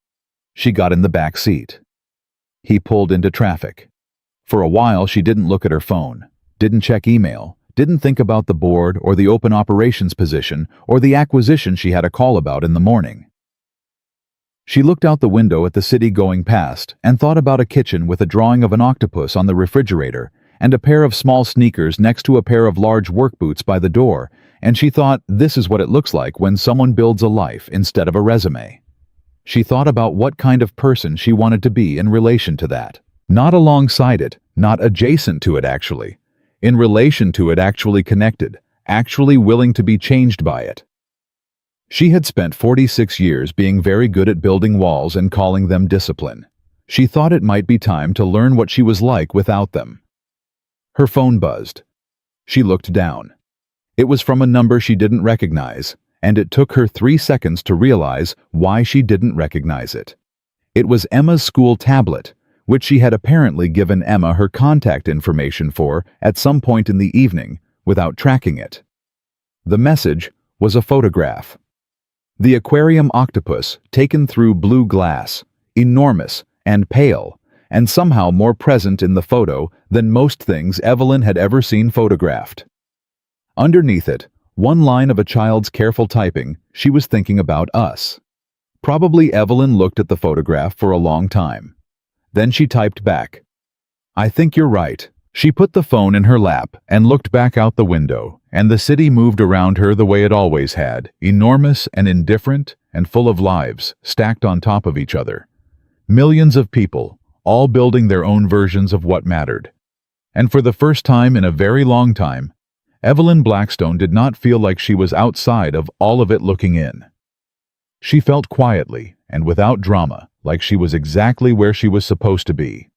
She got in the back seat. He pulled into traffic. For a while she didn't look at her phone, didn't check email, didn't think about the board or the open operations position or the acquisition she had a call about in the morning. She looked out the window at the city going past and thought about a kitchen with a drawing of an octopus on the refrigerator and a pair of small sneakers next to a pair of large work boots by the door, and she thought, this is what it looks like when someone builds a life instead of a resume. She thought about what kind of person she wanted to be in relation to that. Not alongside it, not adjacent to it actually. In relation to it, actually connected, actually willing to be changed by it. She had spent 46 years being very good at building walls and calling them discipline. She thought it might be time to learn what she was like without them. Her phone buzzed. She looked down. It was from a number she didn't recognize, and it took her 3 seconds to realize why she didn't recognize it. It was Emma's school tablet, which she had apparently given Emma her contact information for at some point in the evening without tracking it. The message was a photograph. The aquarium octopus, taken through blue glass, enormous and pale, and somehow more present in the photo than most things Evelyn had ever seen photographed. Underneath it, one line of a child's careful typing, she was thinking about us. Probably Evelyn looked at the photograph for a long time. Then she typed back, "I think you're right." She put the phone in her lap and looked back out the window, and the city moved around her the way it always had, enormous and indifferent and full of lives, stacked on top of each other. Millions of people, all building their own versions of what mattered. And for the first time in a very long time, Evelyn Blackstone did not feel like she was outside of all of it looking in. She felt quietly and without drama, like she was exactly where she was supposed to be.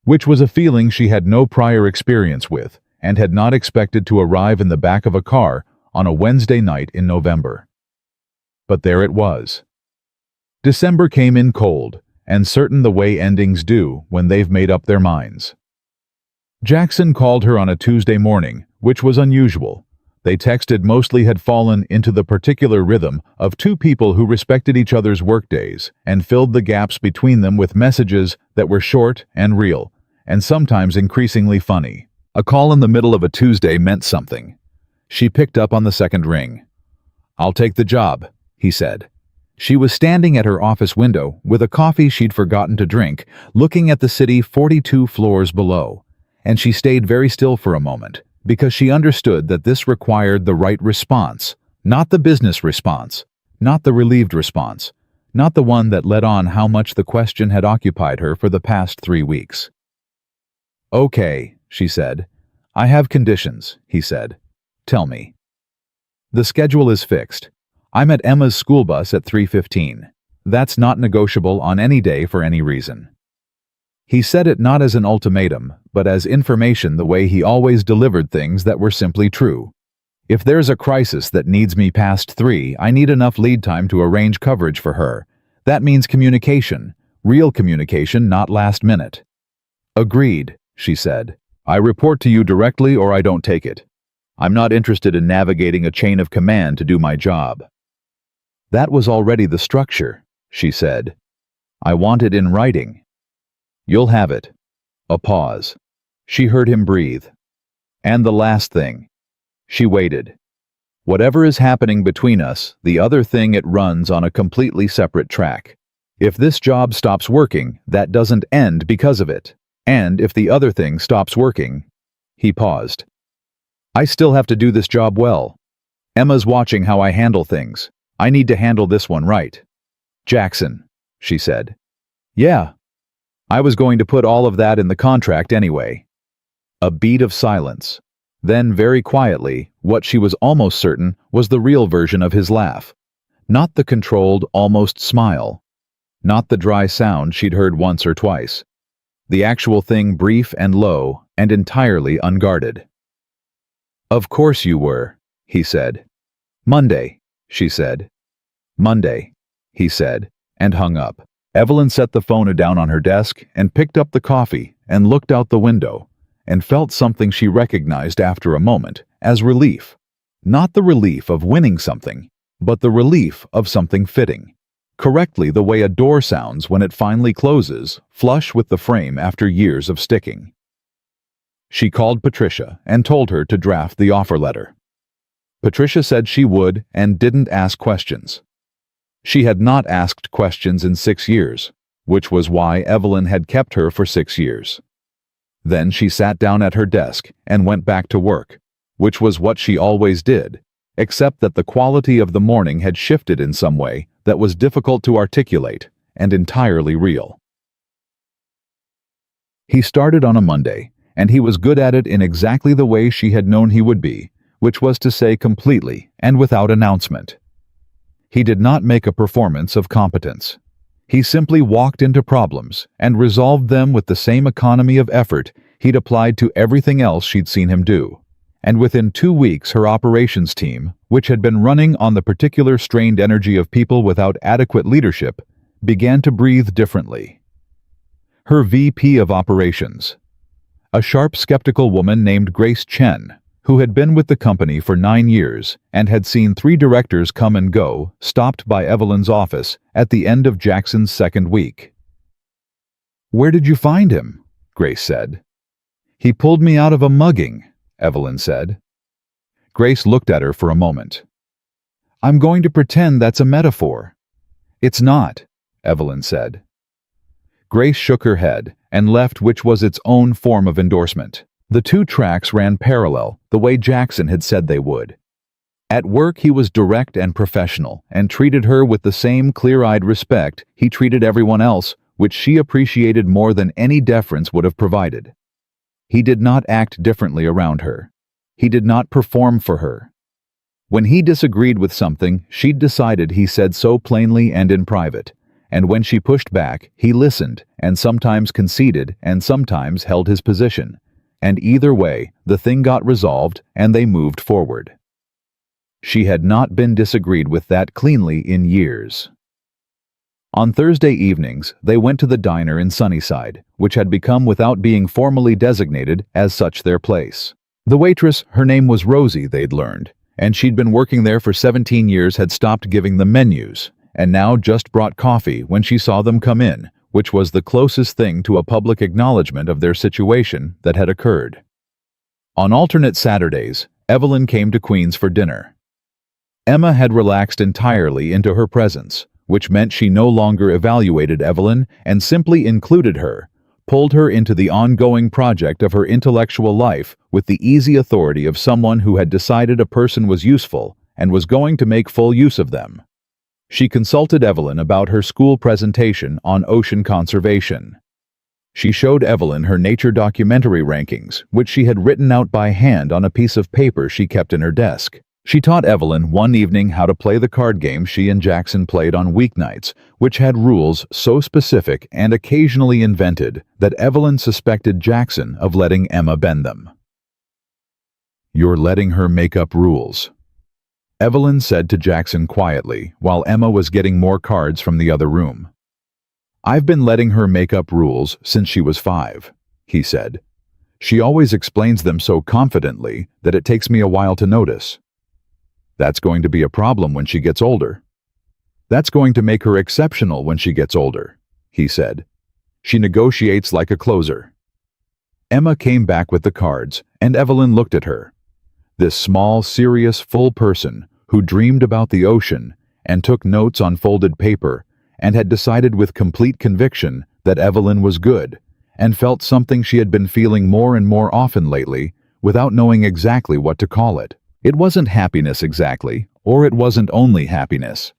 Which was a feeling she had no prior experience with and had not expected to arrive in the back of a car on a Wednesday night in November. But there it was. December came in cold and certain the way endings do when they've made up their minds. Jackson called her on a Tuesday morning, which was unusual. They texted mostly had fallen into the particular rhythm of two people who respected each other's workdays and filled the gaps between them with messages that were short and real, and sometimes increasingly funny. A call in the middle of a Tuesday meant something. She picked up on the second ring. "I'll take the job," he said. She was standing at her office window with a coffee she'd forgotten to drink, looking at the city 42 floors below, and she stayed very still for a moment, because she understood that this required the right response, not the business response, not the relieved response, not the one that led on how much the question had occupied her for the past 3 weeks. "Okay," she said. "I have conditions," he said. "Tell me." "The schedule is fixed. I'm at Emma's school bus at 3:15. That's not negotiable on any day for any reason." He said it not as an ultimatum, but as information the way he always delivered things that were simply true. "If there's a crisis that needs me past 3, I need enough lead time to arrange coverage for her. That means communication, real communication, not last minute." "Agreed," she said. "I report to you directly or I don't take it. I'm not interested in navigating a chain of command to do my job." "That was already the structure," she said. "I want it in writing." "You'll have it." A pause. She heard him breathe. "And the last thing." She waited. "Whatever is happening between us, the other thing it runs on a completely separate track. If this job stops working, that doesn't end because of it. And if the other thing stops working..." He paused. "I still have to do this job well. Emma's watching how I handle things. I need to handle this one right." "Jackson," she said. "Yeah. I was going to put all of that in the contract anyway." A beat of silence. Then, very quietly, what she was almost certain was the real version of his laugh. Not the controlled, almost smile. Not the dry sound she'd heard once or twice. The actual thing brief and low and entirely unguarded. "Of course you were," he said. "Monday," she said. "Monday," he said, and hung up. Evelyn set the phone down on her desk and picked up the coffee and looked out the window and felt something she recognized after a moment as relief. Not the relief of winning something, but the relief of something fitting. Correctly the way a door sounds when it finally closes, flush with the frame after years of sticking. She called Patricia and told her to draft the offer letter. Patricia said she would and didn't ask questions. She had not asked questions in 6 years, which was why Evelyn had kept her for 6 years. Then she sat down at her desk and went back to work, which was what she always did, except that the quality of the morning had shifted in some way that was difficult to articulate and entirely real. He started on a Monday, and he was good at it in exactly the way she had known he would be, which was to say completely and without announcement. He did not make a performance of competence. He simply walked into problems and resolved them with the same economy of effort he'd applied to everything else she'd seen him do. And within 2 weeks her operations team, which had been running on the particular strained energy of people without adequate leadership, began to breathe differently. Her VP of operations, a sharp, skeptical woman named Grace Chen, who had been with the company for 9 years and had seen 3 directors come and go, stopped by Evelyn's office at the end of Jackson's second week. "Where did you find him?" Grace said. "He pulled me out of a mugging," Evelyn said. Grace looked at her for a moment. "I'm going to pretend that's a metaphor." "It's not," Evelyn said. Grace shook her head and left, which was its own form of endorsement. The 2 tracks ran parallel, the way Jackson had said they would. At work he was direct and professional, and treated her with the same clear-eyed respect he treated everyone else, which she appreciated more than any deference would have provided. He did not act differently around her. He did not perform for her. When he disagreed with something she'd decided, he said so plainly and in private, and when she pushed back, he listened and sometimes conceded and sometimes held his position. And either way, the thing got resolved and they moved forward. She had not been disagreed with that cleanly in years. On Thursday evenings, they went to the diner in Sunnyside, which had become, without being formally designated as such, their place. The waitress, her name was Rosie, they'd learned, and she'd been working there for 17 years, had stopped giving them menus, and now just brought coffee when she saw them come in, which was the closest thing to a public acknowledgement of their situation that had occurred. On alternate Saturdays, Evelyn came to Queens for dinner. Emma had relaxed entirely into her presence, which meant she no longer evaluated Evelyn and simply included her, pulled her into the ongoing project of her intellectual life with the easy authority of someone who had decided a person was useful and was going to make full use of them. She consulted Evelyn about her school presentation on ocean conservation. She showed Evelyn her nature documentary rankings, which she had written out by hand on a piece of paper she kept in her desk. She taught Evelyn one evening how to play the card game she and Jackson played on weeknights, which had rules so specific and occasionally invented that Evelyn suspected Jackson of letting Emma bend them. "You're letting her make up rules," Evelyn said to Jackson quietly while Emma was getting more cards from the other room. "I've been letting her make up rules since she was 5, he said. "She always explains them so confidently that it takes me a while to notice. That's going to be a problem when she gets older. That's going to make her exceptional when she gets older," he said. "She negotiates like a closer." Emma came back with the cards, and Evelyn looked at her. This small, serious, full person who dreamed about the ocean and took notes on folded paper and had decided with complete conviction that Evelyn was good and felt something she had been feeling more and more often lately without knowing exactly what to call it. It wasn't happiness exactly, or it wasn't only happiness.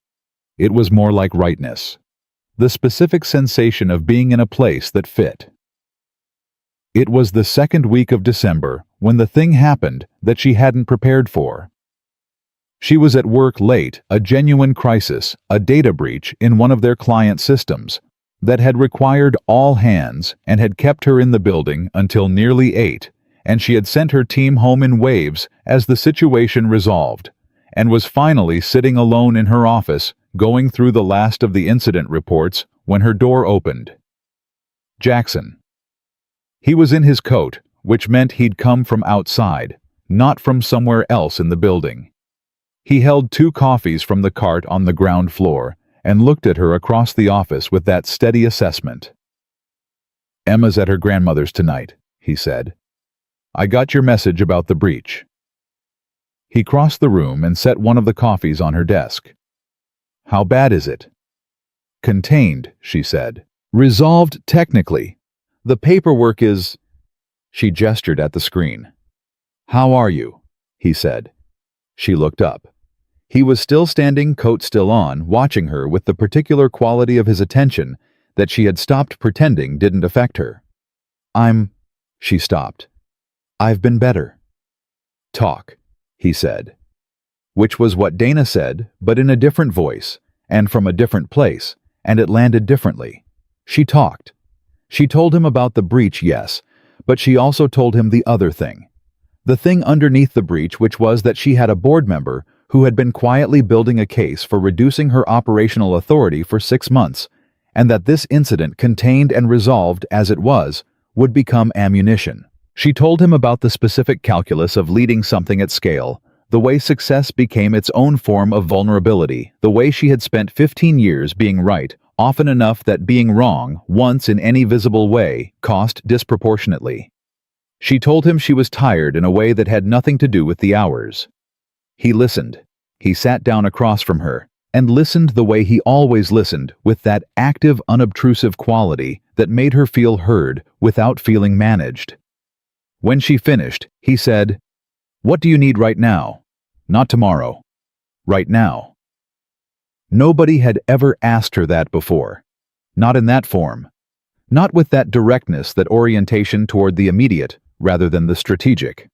It was more like rightness. The specific sensation of being in a place that fit. It was the second week of December when the thing happened that she hadn't prepared for. She was at work late, a genuine crisis, a data breach in one of their client systems that had required all hands and had kept her in the building until nearly 8, and she had sent her team home in waves as the situation resolved, and was finally sitting alone in her office going through the last of the incident reports when her door opened. Jackson. He was in his coat, which meant he'd come from outside, not from somewhere else in the building. He held 2 coffees from the cart on the ground floor and looked at her across the office with that steady assessment. "Emma's at her grandmother's tonight," he said. "I got your message about the breach." He crossed the room and set one of the coffees on her desk. "How bad is it?" "Contained," she said. "Resolved technically. The paperwork is—" She gestured at the screen. "How are you?" he said. She looked up. He was still standing, coat still on, watching her with the particular quality of his attention that she had stopped pretending didn't affect her. She stopped. "I've been better." "Talk," he said. Which was what Dana said, but in a different voice, and from a different place, and it landed differently. She talked. She told him about the breach, yes, but she also told him the other thing. The thing underneath the breach, which was that she had a board member who had been quietly building a case for reducing her operational authority for 6 months, and that this incident, contained and resolved as it was, would become ammunition. She told him about the specific calculus of leading something at scale, the way success became its own form of vulnerability, the way she had spent 15 years being right, often enough that being wrong, once in any visible way, cost disproportionately. She told him she was tired in a way that had nothing to do with the hours. He listened. He sat down across from her, and listened the way he always listened, with that active, unobtrusive quality that made her feel heard without feeling managed. When she finished, he said, "What do you need right now? Not tomorrow. Right now." Nobody had ever asked her that before. Not in that form. Not with that directness, that orientation toward the immediate rather than the strategic.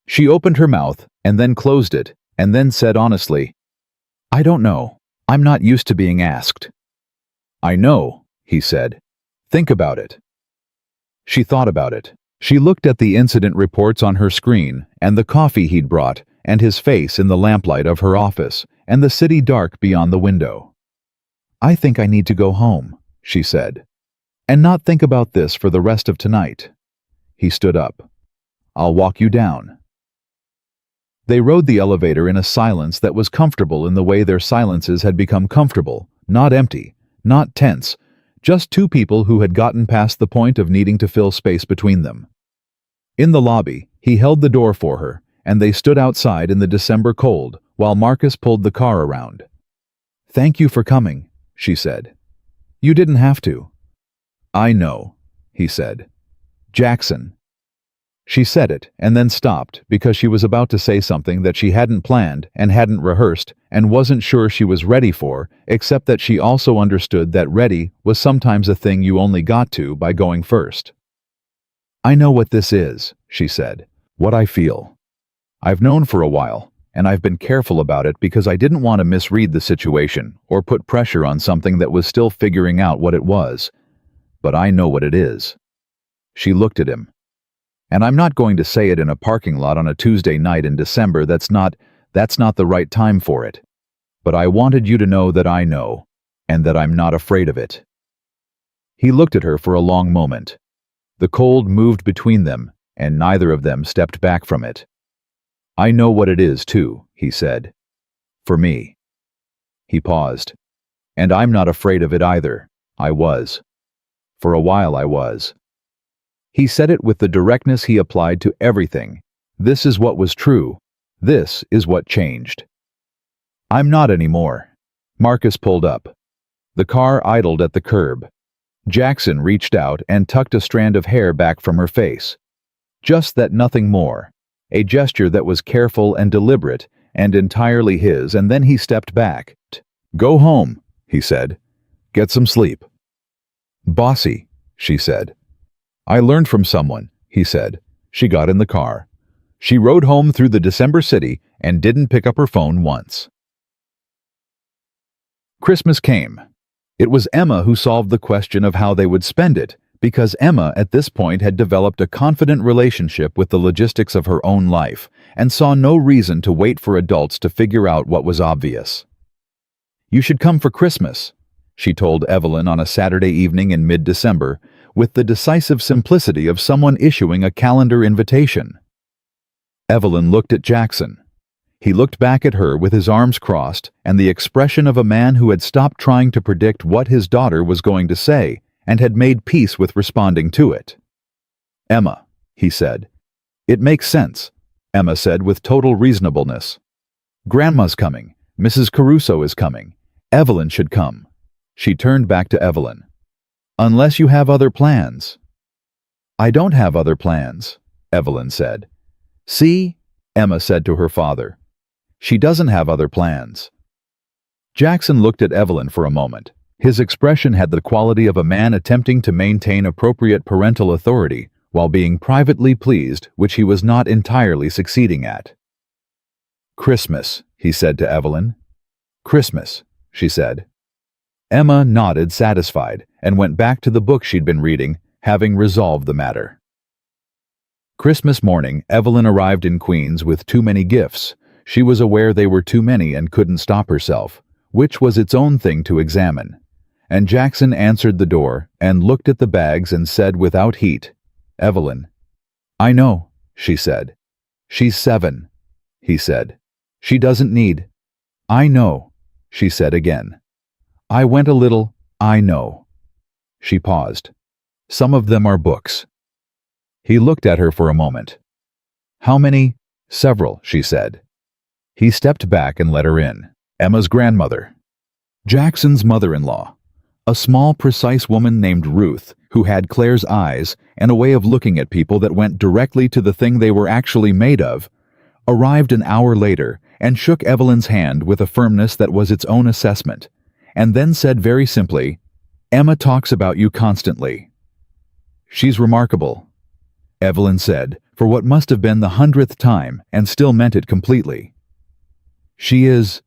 She opened her mouth and then closed it and then said honestly, "I don't know. I'm not used to being asked." "I know," he said. "Think about it." She thought about it. She looked at the incident reports on her screen, and the coffee he'd brought, and his face in the lamplight of her office, and the city dark beyond the window. "I think I need to go home," she said, "and not think about this for the rest of tonight." He stood up. "I'll walk you down." They rode the elevator in a silence that was comfortable in the way their silences had become comfortable, not empty, not tense, just two people who had gotten past the point of needing to fill space between them. In the lobby, he held the door for her, and they stood outside in the December cold while Marcus pulled the car around. "Thank you for coming," she said. "You didn't have to." "I know," he said. "Jackson." She said it and then stopped because she was about to say something that she hadn't planned and hadn't rehearsed and wasn't sure she was ready for, except that she also understood that ready was sometimes a thing you only got to by going first. "I know what this is," she said. "What I feel. I've known for a while, and I've been careful about it because I didn't want to misread the situation or put pressure on something that was still figuring out what it was. But I know what it is." She looked at him. "And I'm not going to say it in a parking lot on a Tuesday night in December. That's not the right time for it. But I wanted you to know that I know, and that I'm not afraid of it." He looked at her for a long moment. The cold moved between them, and neither of them stepped back from it. "I know what it is, too," he said. "For me." He paused. "And I'm not afraid of it either. I was. For a while I was." He said it with the directness he applied to everything. This is what was true. This is what changed. "I'm not anymore." Marcus pulled up. The car idled at the curb. Jackson reached out and tucked a strand of hair back from her face. Just that, nothing more. A gesture that was careful and deliberate and entirely his, and then he stepped back. "Go home," he said. "Get some sleep." "Bossy," she said. "I learned from someone," he said. She got in the car. She rode home through the December city and didn't pick up her phone once. Christmas came. It was Emma who solved the question of how they would spend it, because Emma at this point had developed a confident relationship with the logistics of her own life and saw no reason to wait for adults to figure out what was obvious. "You should come for Christmas," she told Evelyn on a Saturday evening in mid-December, with the decisive simplicity of someone issuing a calendar invitation. Evelyn looked at Jackson. He looked back at her with his arms crossed and the expression of a man who had stopped trying to predict what his daughter was going to say and had made peace with responding to it. "Emma," he said. "It makes sense," Emma said with total reasonableness. "Grandma's coming. Mrs. Caruso is coming. Evelyn should come." She turned back to Evelyn. "Unless you have other plans." "I don't have other plans," Evelyn said. "See?" Emma said to her father. "She doesn't have other plans." Jackson looked at Evelyn for a moment. His expression had the quality of a man attempting to maintain appropriate parental authority while being privately pleased, which he was not entirely succeeding at. "Christmas," he said to Evelyn. "Christmas," she said. Emma nodded, satisfied, and went back to the book she'd been reading, having resolved the matter. Christmas morning, Evelyn arrived in Queens with too many gifts. She was aware they were too many and couldn't stop herself, which was its own thing to examine. And Jackson answered the door and looked at the bags and said without heat, "Evelyn, "I know," she said. "She's 7, he said. "She doesn't need." "I know," she said again. "I went a little, I know." She paused. "Some of them are books." He looked at her for a moment. "How many?" "Several," she said. He stepped back and let her in. Emma's grandmother. Jackson's mother-in-law. A small, precise woman named Ruth, who had Claire's eyes and a way of looking at people that went directly to the thing they were actually made of, arrived an hour later and shook Evelyn's hand with a firmness that was its own assessment, and then said very simply, "Emma talks about you constantly." "She's remarkable," Evelyn said, for what must have been the 100th time, and still meant it completely. "She is,"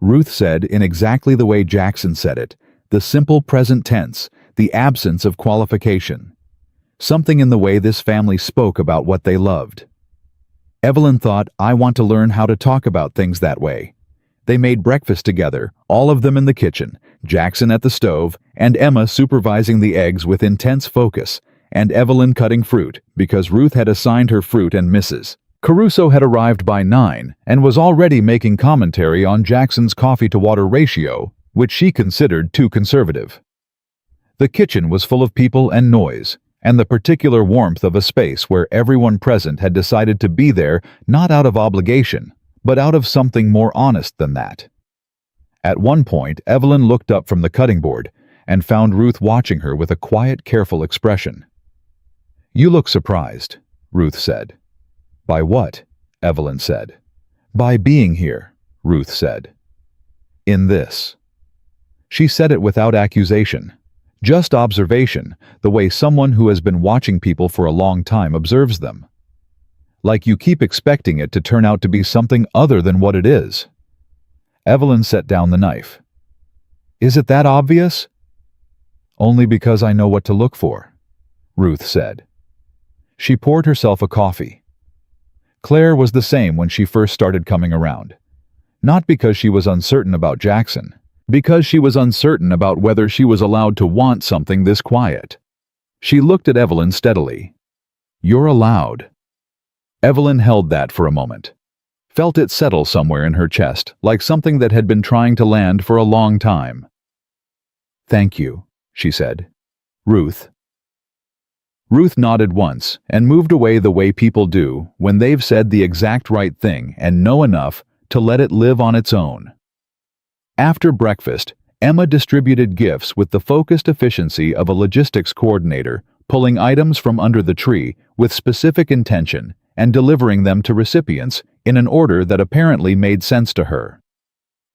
Ruth said in exactly the way Jackson said it, the simple present tense, the absence of qualification. Something in the way this family spoke about what they loved. Evelyn thought, "I want to learn how to talk about things that way." They made breakfast together, all of them in the kitchen, Jackson at the stove, and Emma supervising the eggs with intense focus, and Evelyn cutting fruit, because Ruth had assigned her fruit and Mrs. Caruso had arrived by 9 and was already making commentary on Jackson's coffee-to-water ratio, which she considered too conservative. The kitchen was full of people and noise, and the particular warmth of a space where everyone present had decided to be there not out of obligation, but out of something more honest than that. At one point, Evelyn looked up from the cutting board and found Ruth watching her with a quiet, careful expression. "You look surprised," Ruth said. "By what?" Evelyn said. "By being here," Ruth said. "In this." She said it without accusation, just observation, the way someone who has been watching people for a long time observes them. Like you keep expecting it to turn out to be something other than what it is. Evelyn set down the knife. "Is it that obvious?" "Only because I know what to look for," Ruth said. She poured herself a coffee. Claire was the same when she first started coming around. Not because she was uncertain about Jackson, because she was uncertain about whether she was allowed to want something this quiet. She looked at Evelyn steadily. "You're allowed." Evelyn held that for a moment, felt it settle somewhere in her chest, like something that had been trying to land for a long time. "Thank you," she said. "Ruth." Ruth nodded once and moved away the way people do when they've said the exact right thing and know enough to let it live on its own. After breakfast, Emma distributed gifts with the focused efficiency of a logistics coordinator, pulling items from under the tree with specific intention and delivering them to recipients in an order that apparently made sense to her.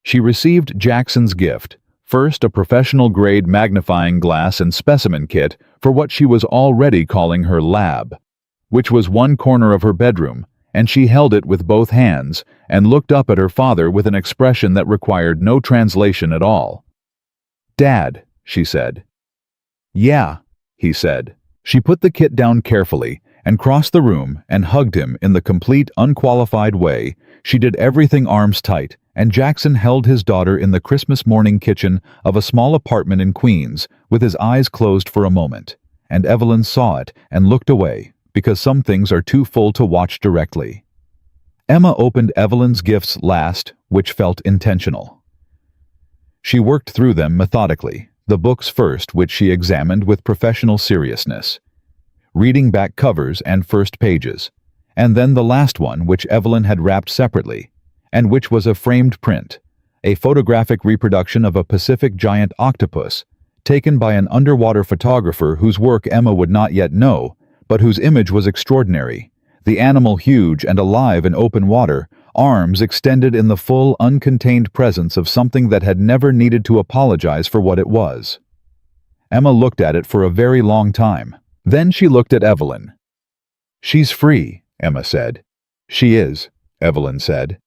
She received Jackson's gift, first a professional-grade magnifying glass and specimen kit for what she was already calling her lab, which was one corner of her bedroom, and she held it with both hands and looked up at her father with an expression that required no translation at all. "Dad," she said. "Yeah," he said. She put the kit down carefully and crossed the room and hugged him in the complete, unqualified way. She did everything arms tight, and Jackson held his daughter in the Christmas morning kitchen of a small apartment in Queens with his eyes closed for a moment, and Evelyn saw it and looked away, because some things are too full to watch directly. Emma opened Evelyn's gifts last, which felt intentional. She worked through them methodically, the books first, which she examined with professional seriousness, reading back covers and first pages, and then the last one, which Evelyn had wrapped separately, and which was a framed print, a photographic reproduction of a Pacific giant octopus, taken by an underwater photographer whose work Emma would not yet know, but whose image was extraordinary, the animal huge and alive in open water, arms extended in the full, uncontained presence of something that had never needed to apologize for what it was. Emma looked at it for a very long time. Then she looked at Evelyn. "She's free," Emma said. "She is," Evelyn said.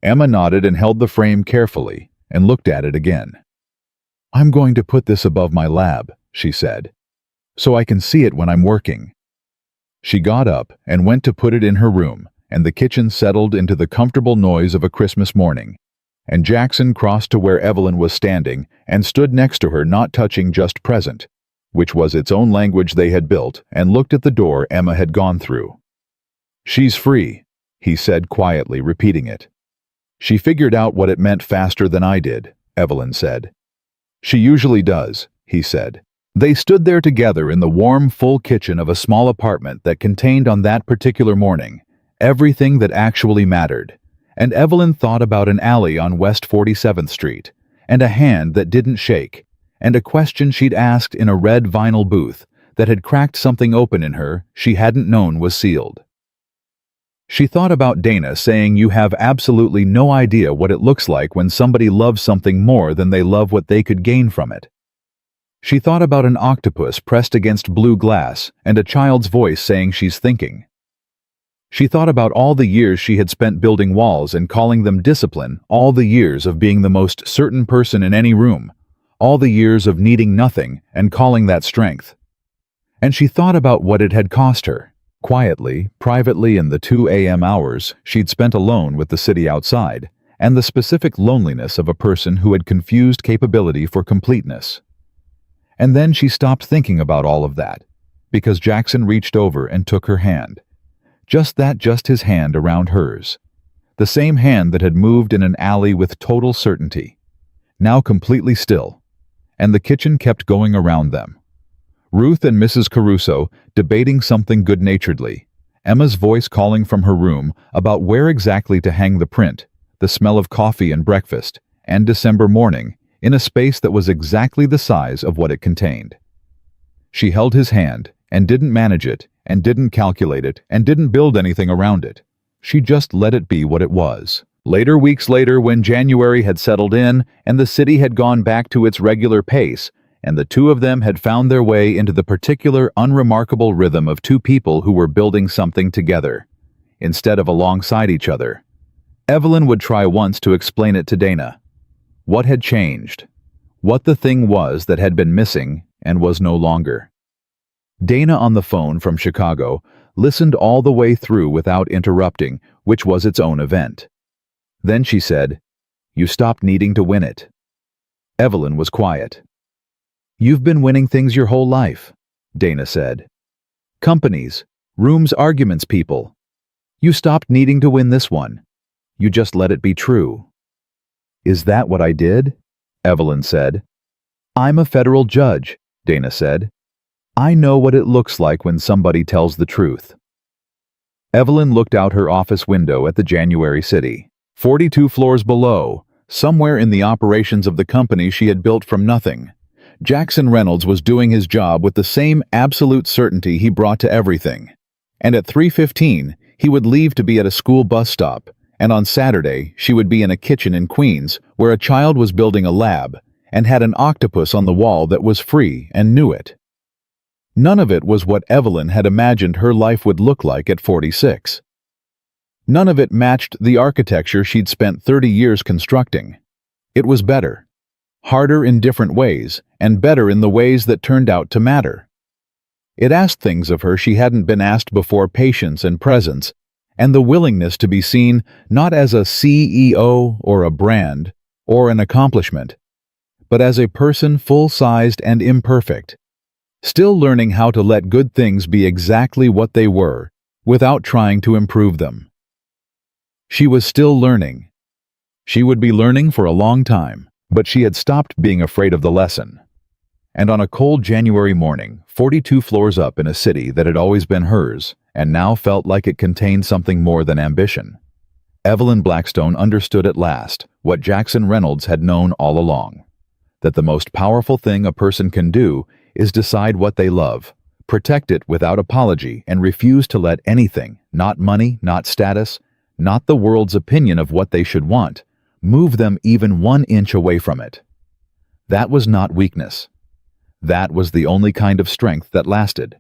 Emma nodded and held the frame carefully and looked at it again. "I'm going to put this above my lab," she said, "so I can see it when I'm working." She got up and went to put it in her room, and the kitchen settled into the comfortable noise of a Christmas morning, and Jackson crossed to where Evelyn was standing and stood next to her, not touching, just present, which was its own language they had built, and looked at the door Emma had gone through. "She's free," he said quietly, repeating it. "She figured out what it meant faster than I did," Evelyn said. "She usually does," he said. They stood there together in the warm, full kitchen of a small apartment that contained on that particular morning everything that actually mattered, and Evelyn thought about an alley on West 47th Street, and a hand that didn't shake, and a question she'd asked in a red vinyl booth that had cracked something open in her she hadn't known was sealed. She thought about Dana saying you have absolutely no idea what it looks like when somebody loves something more than they love what they could gain from it. She thought about an octopus pressed against blue glass and a child's voice saying she's thinking. She thought about all the years she had spent building walls and calling them discipline, all the years of being the most certain person in any room, all the years of needing nothing and calling that strength. And she thought about what it had cost her. Quietly, privately in the 2 a.m. hours she'd spent alone with the city outside, and the specific loneliness of a person who had confused capability for completeness. And then she stopped thinking about all of that, because Jackson reached over and took her hand. Just his hand around hers. The same hand that had moved in an alley with total certainty. Now completely still. And the kitchen kept going around them. Ruth and Mrs. Caruso debating something good-naturedly, Emma's voice calling from her room about where exactly to hang the print, the smell of coffee and breakfast, and December morning, in a space that was exactly the size of what it contained. She held his hand, and didn't manage it, and didn't calculate it, and didn't build anything around it. She just let it be what it was. Weeks later, when January had settled in, and the city had gone back to its regular pace, and the two of them had found their way into the particular unremarkable rhythm of two people who were building something together, instead of alongside each other, Evelyn would try once to explain it to Dana. What had changed? What the thing was that had been missing and was no longer. Dana on the phone from Chicago listened all the way through without interrupting, which was its own event. Then she said, "You stopped needing to win it." Evelyn was quiet. "You've been winning things your whole life," Dana said. "Companies, rooms, arguments, people. You stopped needing to win this one. You just let it be true." "Is that what I did?" Evelyn said. "I'm a federal judge," Dana said. "I know what it looks like when somebody tells the truth." Evelyn looked out her office window at the January city. 42 floors below, somewhere in the operations of the company she had built from nothing, Jackson Reynolds was doing his job with the same absolute certainty he brought to everything. And at 3:15, he would leave to be at a school bus stop, and on Saturday, she would be in a kitchen in Queens where a child was building a lab and had an octopus on the wall that was free and knew it. None of it was what Evelyn had imagined her life would look like at 46. None of it matched the architecture she'd spent 30 years constructing. It was better. Harder in different ways, and better in the ways that turned out to matter. It asked things of her she hadn't been asked before: patience and presence, and the willingness to be seen not as a CEO or a brand or an accomplishment, but as a person full-sized and imperfect, still learning how to let good things be exactly what they were without trying to improve them. She was still learning. She would be learning for a long time, but she had stopped being afraid of the lesson. And on a cold January morning, 42 floors up in a city that had always been hers, and now felt like it contained something more than ambition, Evelyn Blackstone understood at last what Jackson Reynolds had known all along: that the most powerful thing a person can do is decide what they love, protect it without apology, and refuse to let anything, not money, not status, not the world's opinion of what they should want, move them even 1 inch away from it. That was not weakness. That was the only kind of strength that lasted.